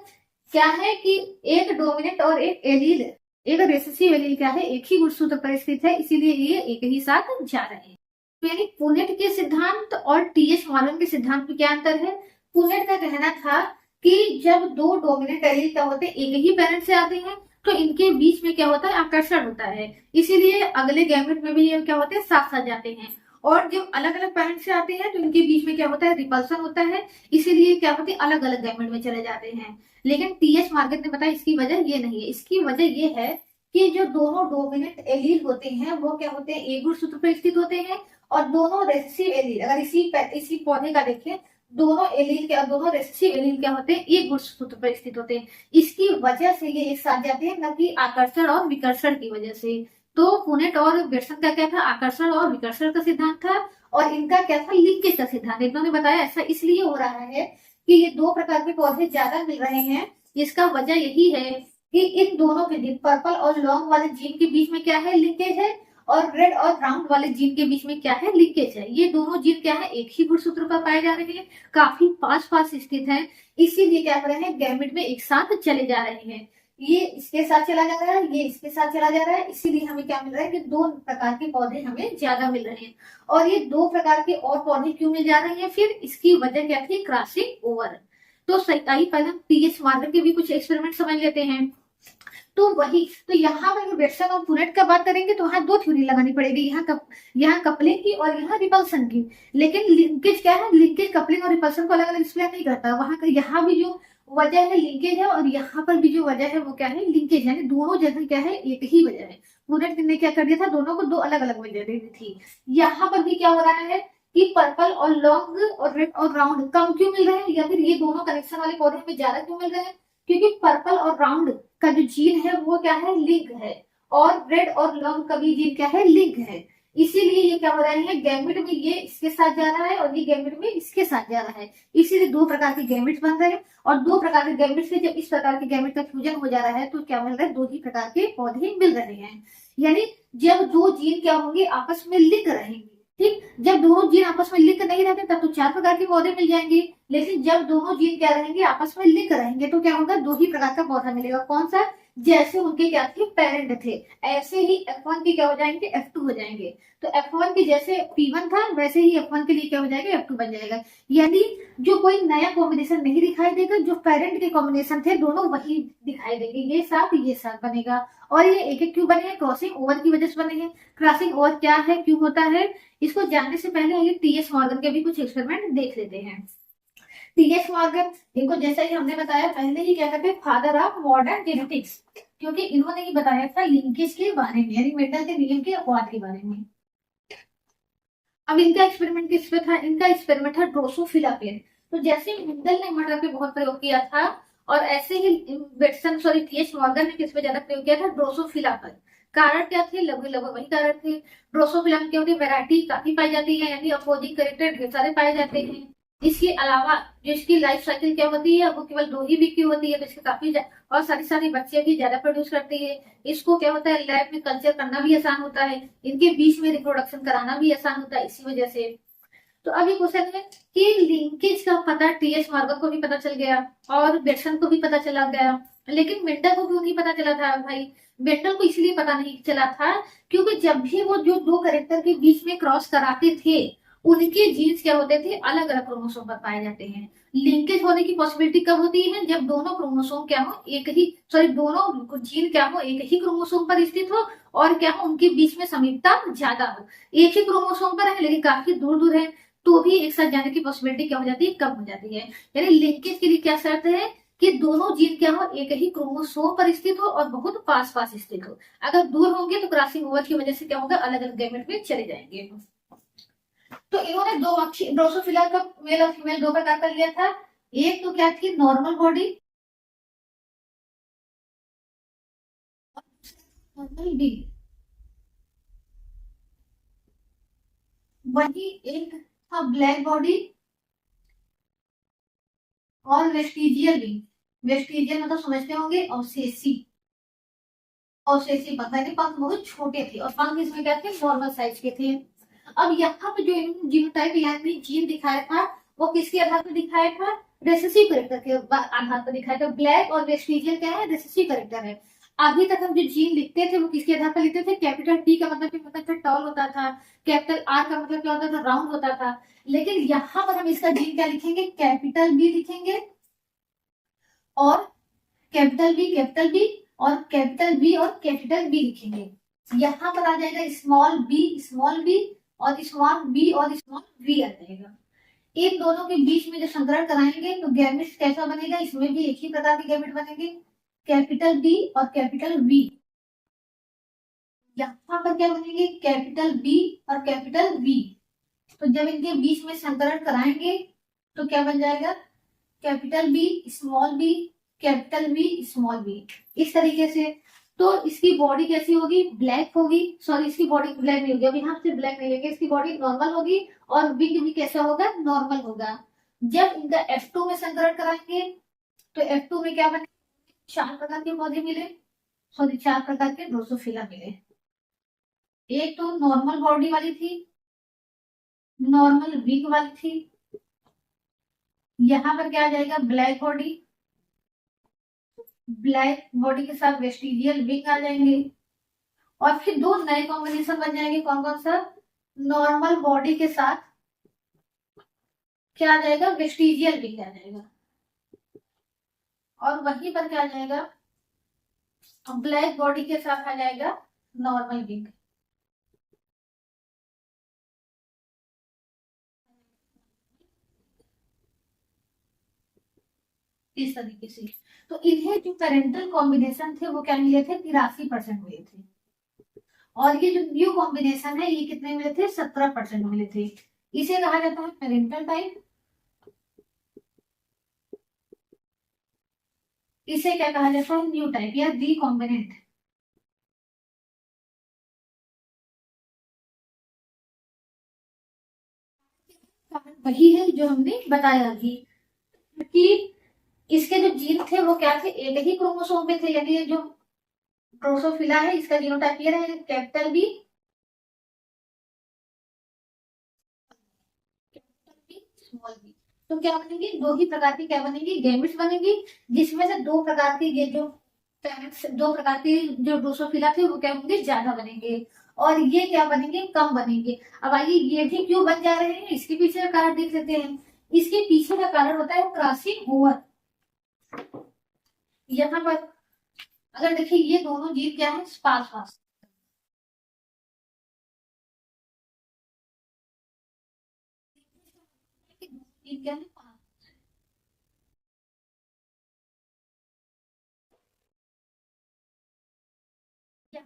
क्या है कि एक डोमिनेंट और एक एलील, एक रेसेसिव एलील क्या है, एक ही गुणसूत्र पर स्थित है, इसीलिए ये एक ही साथ जा रहे हैं। तो यानी पुनेट के सिद्धांत और टीएच मॉर्गन के सिद्धांत में क्या अंतर है। पुनेट का कहना था कि जब दो डोमिनेंट एलील क्या होते हैं, एक ही पेरेंट से आते हैं, तो इनके बीच में क्या होता है, आकर्षण होता है, इसीलिए अगले गैमेट में भी ये क्या होते हैं, साथ साथ जाते हैं। और जब अलग अलग पेरेंट से आते हैं तो इनके बीच में क्या होता है, रिपल्सन होता है, इसीलिए क्या होते हैं, अलग अलग गैमेट में चले जाते हैं। लेकिन टीएच मॉर्गन ने बताया इसकी वजह ये नहीं है, इसकी वजह ये है कि जो दोनों डोमिनेंट एलील होते हैं वो क्या होते हैं, एक गुणसूत्र पर स्थित होते हैं, और दोनों रेसेसिव एलील, अगर इसी पौधे का देखें, दोनों रेसेसिव एलील क्या होते हैं, एक गुणसूत्र पर स्थित होते हैं। इसकी वजह से ये एक साथ जाते हैं, न कि आकर्षण और विकर्षण की वजह से। तो पुनेट और बेटसन का क्या था, आकर्षण और विकर्षण का सिद्धांत था, और इनका क्या था, लिंकेज का सिद्धांत। इन्होंने बताया ऐसा इसलिए हो रहा है कि ये दो प्रकार के पौधे ज्यादा मिल रहे हैं, इसका वजह यही है कि इन दोनों के जीन, पर्पल और लॉन्ग वाले जीन के बीच में क्या है, लिंकेज है, और रेड और राउंड वाले जीन के बीच में क्या है, लिंकेज है। ये दोनों जीन क्या है, एक ही गुणसूत्र पर पाए जा रहे हैं, काफी पास पास स्थित हैं, इसीलिए क्या कर रहे हैं, गैमेट में एक साथ चले जा रहे हैं। ये इसके साथ चला जा रहा है, ये इसके साथ चला जा रहा है, इसीलिए हमें क्या मिल रहा है कि दो प्रकार के पौधे हमें ज्यादा मिल रहे हैं। और ये दो प्रकार के और पौधे क्यों मिल जा रहे हैं, फिर इसकी वजह क्या थी, क्रॉसिंग ओवर। तो सही, पहले हम टीएच मॉर्गन के भी कुछ एक्सपेरिमेंट समझ लेते हैं। तो वही, तो यहाँ पर बेटसन और पुनेट का बात करेंगे तो वहाँ दो थ्योरी लगानी पड़ेगी, यहाँ कपलिंग की और यहाँ रिपल्सन की। लेकिन लिंकेज क्या है, लिंकेज कपलिंग और रिपल्सन को अलग अलग एक्सप्लेन नहीं करता। वहाँ का यहाँ भी जो वजह है लिंकेज है, और यहाँ पर भी जो वजह है वो क्या है, लिंकेज है। दोनों जगह क्या है, एक ही वजह है। पुनेट ने क्या कर दिया था, दोनों को दो अलग अलग वजह दे दी थी। यहाँ पर भी क्या हो रहा है कि पर्पल और लॉन्ग और रेड और राउंड कम क्यों मिल रहे हैं, या फिर ये दोनों कनेक्शन वाले पौधे में ज्यादा क्यों मिल रहे हैं, क्योंकि पर्पल और राउंड का जो जीन है वो क्या है, लिंक है, और रेड और लॉन्ग का भी जीन क्या है, लिंक है। इसीलिए ये क्या हो रहे हैं, गैमेट में ये इसके साथ जा रहा है और ये गैमेट में इसके साथ जा रहा है। इसीलिए दो प्रकार के गैमेट्स बन रहे हैं, और दो प्रकार के गैमेट से जब इस प्रकार के गैमेट का फ्यूजन हो जा रहा है तो क्या मिल रहा है, दो ही प्रकार के पौधे मिल रहे हैं। यानी जब दो जीन क्या होंगे, आपस में लिंक रहेंगे। ठीक, जब दोनों जीन आपस में लिंक नहीं रहते तब तो चार प्रकार के पौधे मिल जाएंगे, लेकिन जब दोनों जीन क्या रहेंगे, आपस में लिंक रहेंगे, तो क्या होगा, दो ही प्रकार का पौधा मिलेगा। कौन सा, जैसे उनके क्या थे, पेरेंट थे, ऐसे ही F1 के क्या हो जाएंगे, F2 हो जाएंगे। तो F1 के जैसे P1 था, वैसे ही F1 के लिए क्या हो जाएगा, F2 बन जाएगा। यानी जो कोई नया कॉम्बिनेशन नहीं दिखाई देगा, जो पेरेंट के कॉम्बिनेशन थे दोनों वही दिखाई देंगे, ये साथ बनेगा। और ये एक एक क्यों बने हैं, क्रॉसिंग ओवर की वजह से बने हैं। क्रॉसिंग ओवर क्या है, क्यों होता है, इसको जानने से पहले ये टीएस मॉर्गन के भी कुछ एक्सपेरिमेंट देख लेते हैं। टीएस मॉर्गन, इनको जैसा ही हमने बताया पहले ही क्या कहते हैं, फादर ऑफ मॉडर्न जेनेटिक्स, क्योंकि इन्होंने ही बताया था लिंकेज के बारे में, यानी मेंडल के नियम के अपवाद के बारे में। अब इनका एक्सपेरिमेंट किस पे था, इनका एक्सपेरिमेंट था ड्रोसोफिला पे। तो जैसे मेंडल ने मटर पे बहुत प्रयोग किया था, और ऐसे ही बेटसन सॉरी टीएस मॉर्गन ने किस पे ज्यादा प्रयोग किया था, ड्रोसोफिला पर। कारण क्या थे, लगभग लगभग वही कारण थे। ड्रोसोफिला में क्या होती है, वैरायटी काफी पाई जाती है, यानी अपोजिंग कैरेक्टर ढेर सारे पाए जाते हैं। इसके अलावा जो इसकी लाइफ साइकिल क्या होती है, वो केवल दो ही वीक की होती है, तो इसके काफी और सारी सारी बच्चे भी ज्यादा प्रोड्यूस करती है। इसको क्या होता है, लैब में कल्चर करना भी आसान होता है, इनके बीच में रिप्रोडक्शन कराना भी आसान होता है, इसी वजह से। तो अब ये क्वेश्चन है कि लिंकेज का पता टीएस मॉर्गन को भी पता चल गया और बेटसन को भी पता चला गया, लेकिन मेंडल को क्यों नहीं पता चला था भाई। मेंडल को इसलिए पता नहीं चला था क्योंकि जब भी वो जो दो कैरेक्टर के बीच में क्रॉस कराते थे, उनके जीन्स क्या होते थे, अलग अलग क्रोमोसोम पर पाए जाते हैं। लिंकेज होने की पॉसिबिलिटी कब होती है, जब दोनों क्रोमोसोम क्या हो, एक ही सॉरी दोनों जीन क्या हो, एक ही क्रोमोसोम पर स्थित हो, और क्या हो, उनके बीच में समीपता ज्यादा हो। एक ही क्रोमोसोम पर है लेकिन काफी दूर दूर है, तो भी एक साथ जाने की पॉसिबिलिटी क्या हो जाती है, कम हो जाती है। यानी लिंकेज के लिए क्या शर्त है कि दोनों जीन क्या हो, एक ही क्रोमोसोम पर स्थित हो और बहुत पास पास स्थित हो। अगर दूर होंगे तो क्रॉसिंग ओवर की वजह से क्या होगा, अलग अलग गैमेट में चले जाएंगे। तो इन्होंने ड्रोसोफिला का मेल और फीमेल दो प्रकार का लिया था। एक तो क्या थी, नॉर्मल बॉडी, नॉर्मल बी। वही एक था ब्लैक बॉडी और वेस्टिजियल भी। वेस्टिजियल मतलब समझते होंगे, अवशेषी। अवशेषी पंख, यानी पंख बहुत छोटे थे और पंख इसमें क्या थे, नॉर्मल साइज के थे। अब यहाँ पे जो जीनोटाइप यानी जीन दिखाया था, वो किसके आधार पर दिखाया था, रेसेसिव करेक्टर के आधार पर दिखाया था। ब्लैक और वेस्टिजियल क्या है, रेसेसिव करेक्टर है। अभी तक हम जो जीन लिखते थे वो किसके आधार पर लिखते थे, कैपिटल टी का मतलब क्या होता था, टॉल होता था। कैपिटल आर का मतलब क्या होता था, राउंड होता था। लेकिन यहाँ पर हम इसका जीन क्या लिखेंगे, कैपिटल बी लिखेंगे, और कैपिटल बी और कैपिटल बी और कैपिटल बी लिखेंगे। यहाँ पर आ जाएगा स्मॉल बी और स्मॉल बी और स्मॉल वी आ जाएगा। इन दोनों के बीच में जो संकरण कराएंगे तो गैमेट कैसा बनेगा, इसमें भी एक ही प्रकार के गैमेट बनेंगे, कैपिटल बी और कैपिटल वी। यहाँ पर क्या बनेंगे, कैपिटल बी और कैपिटल वी। तो जब इनके बीच में संकरण कराएंगे तो क्या बन जाएगा, capital B small B, capital B small B, इस तरीके से। तो इसकी बॉडी कैसी होगी, ब्लैक होगी, सॉरी इसकी बॉडी ब्लैक नहीं होगी, अब यहाँ से ब्लैक नहीं लेंगे, इसकी बॉडी नॉर्मल होगी और विंग भी कैसा होगा, नॉर्मल होगा। जब इनका F2 में संकरण कराएंगे तो F2 में क्या बने, चार प्रकार के पौधे मिले, सॉरी चार प्रकार के ड्रोसोफिला मिले। एक तो नॉर्मल बॉडी वाली थी, नॉर्मल विंग वाली थी। यहाँ पर क्या आ जाएगा, ब्लैक बॉडी, ब्लैक बॉडी के साथ वेस्टिजियल विंग आ जाएंगे। और फिर दो नए कॉम्बिनेशन बन जाएंगे, कौन कौन सा, नॉर्मल बॉडी के साथ क्या आ जाएगा, वेस्टिजियल विंग आ जाएगा। और वहीं पर क्या आ जाएगा, ब्लैक बॉडी के साथ आ जाएगा नॉर्मल विंग। इस तरीके से। तो इन्हें जो पेरेंटल कॉम्बिनेशन थे वो क्या मिले थे, 83% मिले थे। और ये जो न्यू कॉम्बिनेशन है ये कितने मिले थे, 17% मिले थे। इसे कहा जाता है पेरेंटल टाइप। इसे क्या कहा जाता है, न्यू टाइप या रिकॉम्बिनेंट। कारण वही है जो हमने बताया अभी कि इसके जो जीन थे वो क्या थे, एक ही क्रोमोसोम में थे। यानी ये जो ड्रोसोफिला है इसका जीनोटाइप ये रहेगा कैपिटल बी, स्मॉल बी। तो क्या बनेंगे, दो ही प्रकार की क्या बनेंगी, गैमेट्स बनेंगी, जिसमें से दो प्रकार के ये जो parents, दो प्रकार के जो ड्रोसोफिला थे वो क्या होंगे, ज्यादा बनेंगे, और ये क्या बनेंगे, कम बनेंगे। अब आइए ये भी क्यों बन जा रहे हैं, इसके पीछे का कारण देख लेते हैं। इसके पीछे का कारण होता है क्रॉसिंग ओवर। यहाँ पर अगर देखिए ये दोनों जीव क्या है, पास पास, जीव क्या है, पास। क्या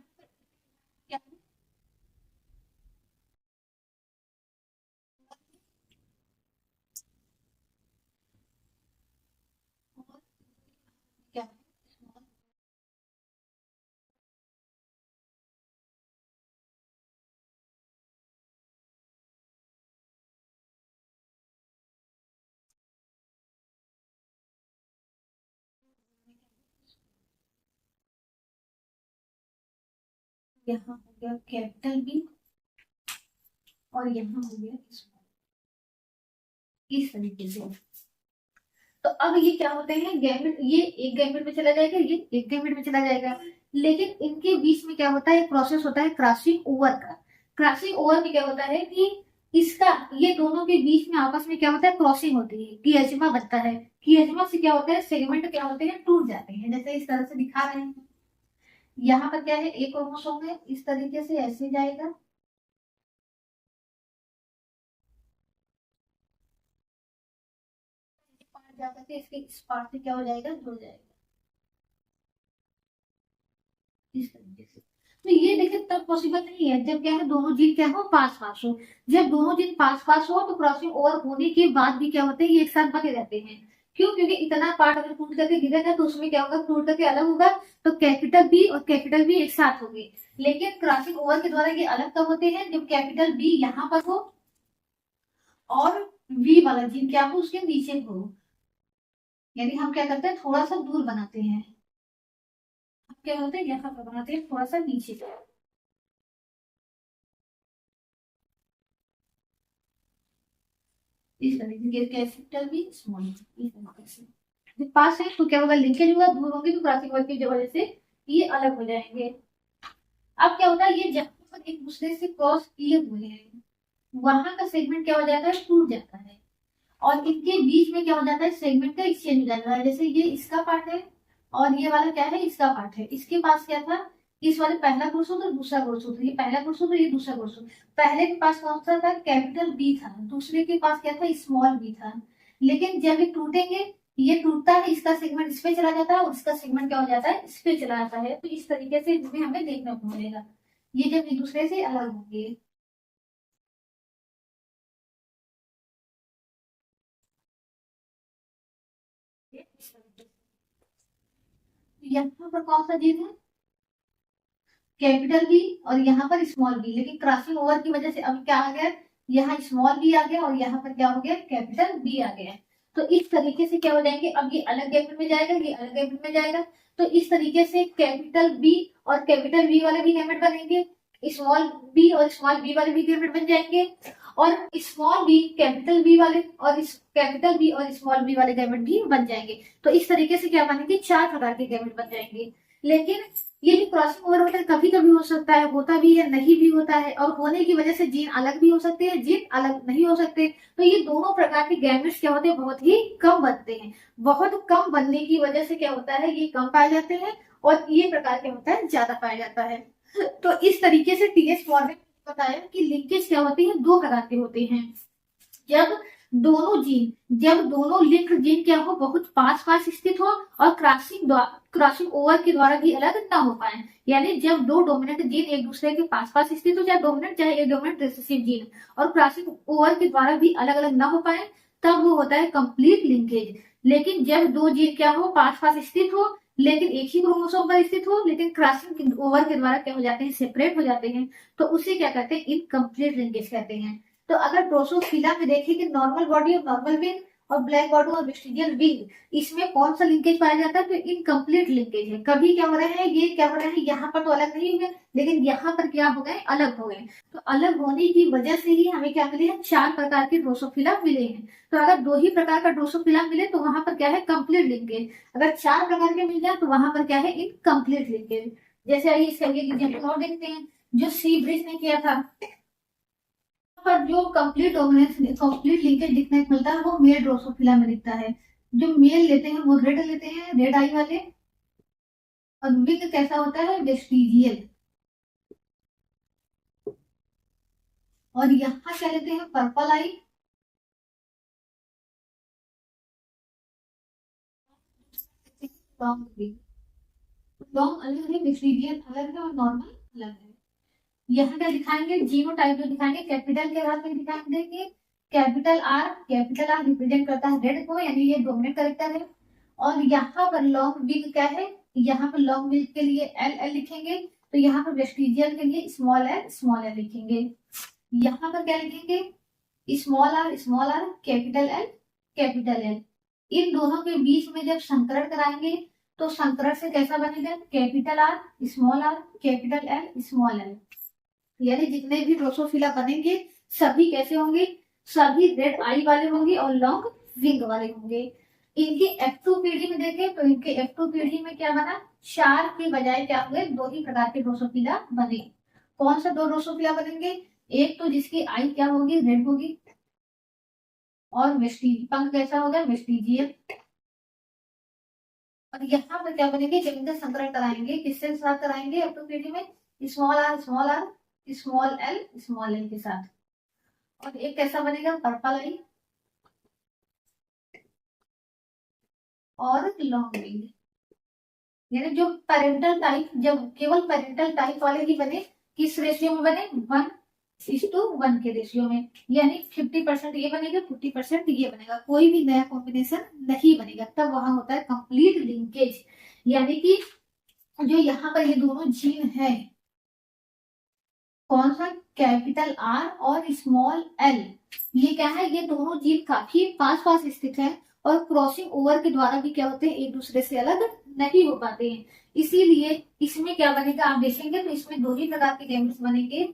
क्या क्या यहाँ हो गया कैपिटल बी और यहाँ हो गया स्मॉल, इस तरीके से। तो अब ये क्या होते हैं, गैमेट, ये एक गैमेट में चला जाएगा, ये एक गैमेट में चला जाएगा, लेकिन इनके बीच में क्या होता है, एक प्रोसेस होता है क्रॉसिंग ओवर का। क्रॉसिंग ओवर में क्या होता है कि इसका, ये दोनों के बीच में आपस में क्या होता है, क्रॉसिंग होती है, कियजमा बनता है। कियजमा से क्या होता है, सेगमेंट क्या होते हैं, टूट जाते हैं, जैसे इस तरह से दिखा रहे हैं। यहाँ पर क्या है, एक क्रोमोसोम है, इस तरीके से ऐसे जाएगा, पार्ट जाकर के इसके इस पार्ट से क्या हो जाएगा, जुड़ जाएगा, इस तरीके से। तो ये देखिए तब पॉसिबल नहीं है जब क्या है, दोनों जीन क्या हो, पास पास हो। जब दोनों जीन पास पास हो तो क्रॉसिंग ओवर होने के बाद भी क्या होते हैं, ये एक साथ बने रहते हैं। क्यों, क्योंकि इतना पार्ट अगर टूट करके गिरेगा तो उसमें क्या होगा, टूट करके अलग होगा, तो कैपिटल बी और कैपिटल बी एक साथ होंगे। लेकिन क्रॉसिंग ओवर के द्वारा ये अलग कब होते हैं, जब कैपिटल बी यहाँ पर हो और वी वाला जीन क्या हो, उसके नीचे हो। यानी हम क्या करते हैं, थोड़ा सा दूर बनाते हैं, हम क्या होते हैं, यहाँ पर बनाते हैं थोड़ा सा नीचे। इस तरीके के कैपिटल भी स्मॉल, इस तरीके से जब पास है तो क्या होगा, लिंकेज होगा, दूर होंगे तो क्रॉसिंग ओवर की वजह से ये अलग हो जाएंगे। अब क्या होता है, ये जहां पर एक दूसरे से क्रॉस किए हुए हैं वहां का सेगमेंट क्या हो जाता है, टूट जाता है, और इनके बीच में क्या हो जाता है, सेगमेंट का एक्सचेंज हो जाता है। जैसे ये इसका पार्ट है और ये वाला क्या है, इसका पार्ट है। इसके पास क्या था, इस वाले पहला गुणसूत्र और दूसरा गुणसूत्र, ये पहला गुणसूत्र ये दूसरा गुणसूत्र। पहले के पास कौन सा था, कैपिटल बी था, दूसरे के पास क्या था, स्मॉल बी था। लेकिन जब ये टूटेंगे, ये टूटता है, इसका सेगमेंट इस पे चला जाता है और इसका सेगमेंट क्या हो जाता है, इस पे चला जाता है। तो इस तरीके से इसमें हमें देखने को मिलेगा, ये जब एक दूसरे से अलग होंगे। यहाँ पर कौन सा जीन है, कैपिटल बी, और यहाँ पर स्मॉल बी, लेकिन क्रॉसिंग ओवर की वजह से अब क्या आ गया, यहाँ स्मॉल बी आ गया और यहाँ पर क्या हो गया, कैपिटल बी आ गया। तो इस तरीके से क्या हो जाएंगे, अब ये अलग गैमेट में जाएगा, ये अलग गैमेट में जाएगा। तो इस तरीके से कैपिटल बी और कैपिटल बी वाले भी गैमेट बनेंगे, स्मॉल बी और स्मॉल बी वाले भी गैमेट बन जाएंगे, और स्मॉल बी कैपिटल बी वाले और इस कैपिटल बी और स्मॉल बी वाले गैमेट भी बन जाएंगे। तो इस तरीके से क्या बनेंगे, चार प्रकार के गैमेट बन जाएंगे। लेकिन ये जो क्रॉसिंग ओवर होता है कभी कभी हो सकता है, होता भी है, नहीं भी होता है, और होने की वजह से जीन अलग भी हो सकते हैं, जीन अलग नहीं हो सकते। तो ये दोनों प्रकार के गैमेट्स क्या होते हैं, बहुत ही कम बनते हैं। बहुत कम बनने की वजह से क्या होता है, ये कम पाए जाते हैं, और ये प्रकार के होता है ज्यादा पाया जाता है। तो इस तरीके से टीएस मॉडल बताया कि लिंकेज क्या होती है, दो प्रकार के होते हैं। जब जब दोनों लिंक जीन क्या हो, बहुत पास पास स्थित हो और क्रॉसिंग ओवर के द्वारा भी अलग ना हो पाए। यानी जब दो डोमिनेंट जीन एक दूसरे के पास पास स्थित हो, चाहे डोमिनेंट चाहे एक डोमिनेंट रिसेसिव जीन, और क्रॉसिंग ओवर के द्वारा भी अलग अलग ना हो पाए, तब वो होता है कंप्लीट लिंकेज। लेकिन जब दो जीन क्या हो, पास पास स्थित हो, लेकिन एक ही क्रोमोसोम पर स्थित हो, लेकिन क्रॉसिंग ओवर के द्वारा क्या हो जाते हैं, सेपरेट हो जाते हैं, तो उसे क्या कहते हैं, इनकम्प्लीट लिंकेज कहते हैं। तो अगर ड्रोसोफिला में देखें कि नॉर्मल बॉडी और नॉर्मल विंग और ब्लैक बॉडी और वेस्टिजियल विंग, इसमें कौन सा लिंकेज पाया जाता है? तो इनकम्प्लीट लिंकेज है। कभी क्या हो रहा है, ये क्या हो रहा है, यहाँ पर तो अलग नहीं हुए, लेकिन यहाँ पर क्या हो गए, अलग हो गए। तो अलग होने की वजह से ही हमें क्या मिले हैं, 4 प्रकार के ड्रोसोफिला मिले हैं। तो अगर 2 ही प्रकार का ड्रोसोफिला मिले तो वहां पर क्या है, कंप्लीट लिंकेज। अगर 4 प्रकार के मिल जाए तो वहां पर क्या है, इनकम्प्लीट लिंकेज। जैसे आइए इसका एक एग्जाम्पल और देखते हैं, जो सी ब्रिज ने किया था, पर जो कंप्लीट कंप्लीट लिंकेज दिखने को मिलता है वो मेल ड्रोसोफिला में दिखता है। जो मेल लेते हैं वो रेड लेते हैं, रेड आई वाले, और विंग कैसा होता है, वेस्टिजियल। और यहाँ क्या लेते हैं, पर्पल आई। लॉन्ग विंग, लॉन्ग अलग है, वेस्टिजियल अलग है, और नॉर्मल अलग है। यहाँ क्या दिखाएंगे, जीनो टाइप जो दिखाएंगे, कैपिटल के साथ में दिखाई देंगे। कैपिटल आर रिप्रेजेंट करता है रेड को, यानी ये डोमिनेट कैरेक्टर है। और यहाँ पर लॉन्ग विंग क्या है, यहाँ पर लॉन्ग विंग के लिए एल एल लिखेंगे, तो यहाँ पर वेस्टिजियल के लिए स्मॉल एल लिखेंगे। यहाँ पर क्या लिखेंगे, स्मॉल आर कैपिटल एल। इन दोनों के बीच में जब संकरण कराएंगे तो संकरण से कैसा बनेगा, capital R capital L small L. यानी जितने भी ड्रोसोफिला बनेंगे सभी कैसे होंगे, सभी रेड आई वाले होंगे और लॉन्ग विंग वाले होंगे। इनकी F2 पीढ़ी में देखें तो इनके F2 पीढ़ी में क्या बना, 4 के बजाय क्या हुए, 2 ही प्रकार के ड्रोसोफिला बने। कौन सा 2 ड्रोसोफिला बनेंगे, एक तो जिसकी आई क्या होगी, रेड होगी, और वेस्टिज पंख कैसा होगा, वेस्टिजियल। और यहाँ पर क्या बनेंगे, जब इनका संकरण कराएंगे, किसके साथ कराएंगे, F2 पीढ़ी में स्मॉल आर स्मॉल एल के साथ। और एक कैसा बनेगा, पर्पल आई और लॉन्ग विंग। यानी जो पेरेंटल टाइप, जब केवल पेरेंटल टाइप वाले ही बने, किस रेशियो में बने, 1:1 के रेशियो में। यानी 50% ये बनेगा, 50% ये बनेगा, कोई भी नया कॉम्बिनेशन नहीं बनेगा। तब वहां होता है कंप्लीट लिंकेज। यानी कि जो यहाँ पर ये दोनों जीन है, कौन सा, कैपिटल आर और स्मॉल एल, ये क्या है, ये दोनों जीन काफी पास पास स्थित है, और क्रॉसिंग ओवर के द्वारा भी क्या होते हैं, एक दूसरे से अलग नहीं हो पाते हैं। इसीलिए इसमें क्या बनेगा, आप देखेंगे तो इसमें 2 ही प्रकार के गैमेट्स बनेंगे,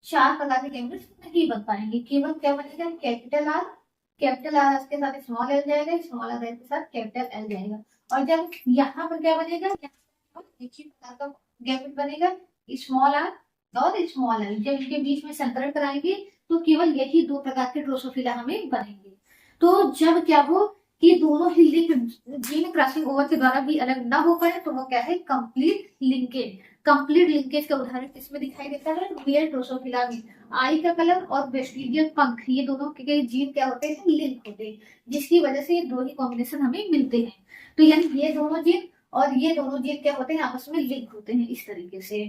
4 प्रकार के गैमेट्स नहीं बन पाएंगे। केवल क्या बनेगा, कैपिटल आर के साथ स्मॉल एल जाएगा, स्मॉल आर के साथ कैपिटल एल जाएगा। और जब यहाँ पर क्या बनेगा, एक ही प्रकार का गैमेट बनेगा, स्मॉल आर और स्मॉल एल। जब इनके बीच में संकरण कराएंगे तो केवल यही 2 प्रकार के ड्रोसोफिला हमें बनेंगे। तो जब क्या हो कि दोनों ही जीन क्रॉसिंग ओवर के द्वारा भी अलग ना हो पाए तो वो क्या है, कंप्लीट लिंकेज। कंप्लीट लिंकेज का उदाहरण किसमें दिखाई देता है, मेल ड्रोसोफिला में। आई का कलर और वेस्टिजियल पंख, ये दोनों के जीन क्या होते हैं, लिंक होते हैं, जिसकी वजह से ये 2 ही कॉम्बिनेशन हमें मिलते हैं। तो यानी ये दोनों जीन और ये दोनों जीन क्या होते हैं, आपस में लिंक होते हैं इस तरीके से।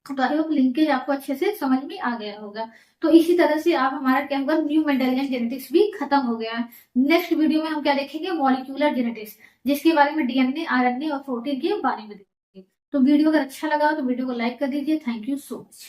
तो आई होप लिंकेज आपको अच्छे से समझ में आ गया होगा। तो इसी तरह से आप हमारा क्या होगा, न्यू मेंडेलियन जेनेटिक्स भी खत्म हो गया है। नेक्स्ट वीडियो में हम क्या देखेंगे, मॉलिक्यूलर जेनेटिक्स, जिसके बारे में डीएनए, आरएनए और प्रोटीन के बारे में देखेंगे। तो वीडियो अगर अच्छा लगा तो वीडियो को लाइक कर दीजिए। Thank you so much.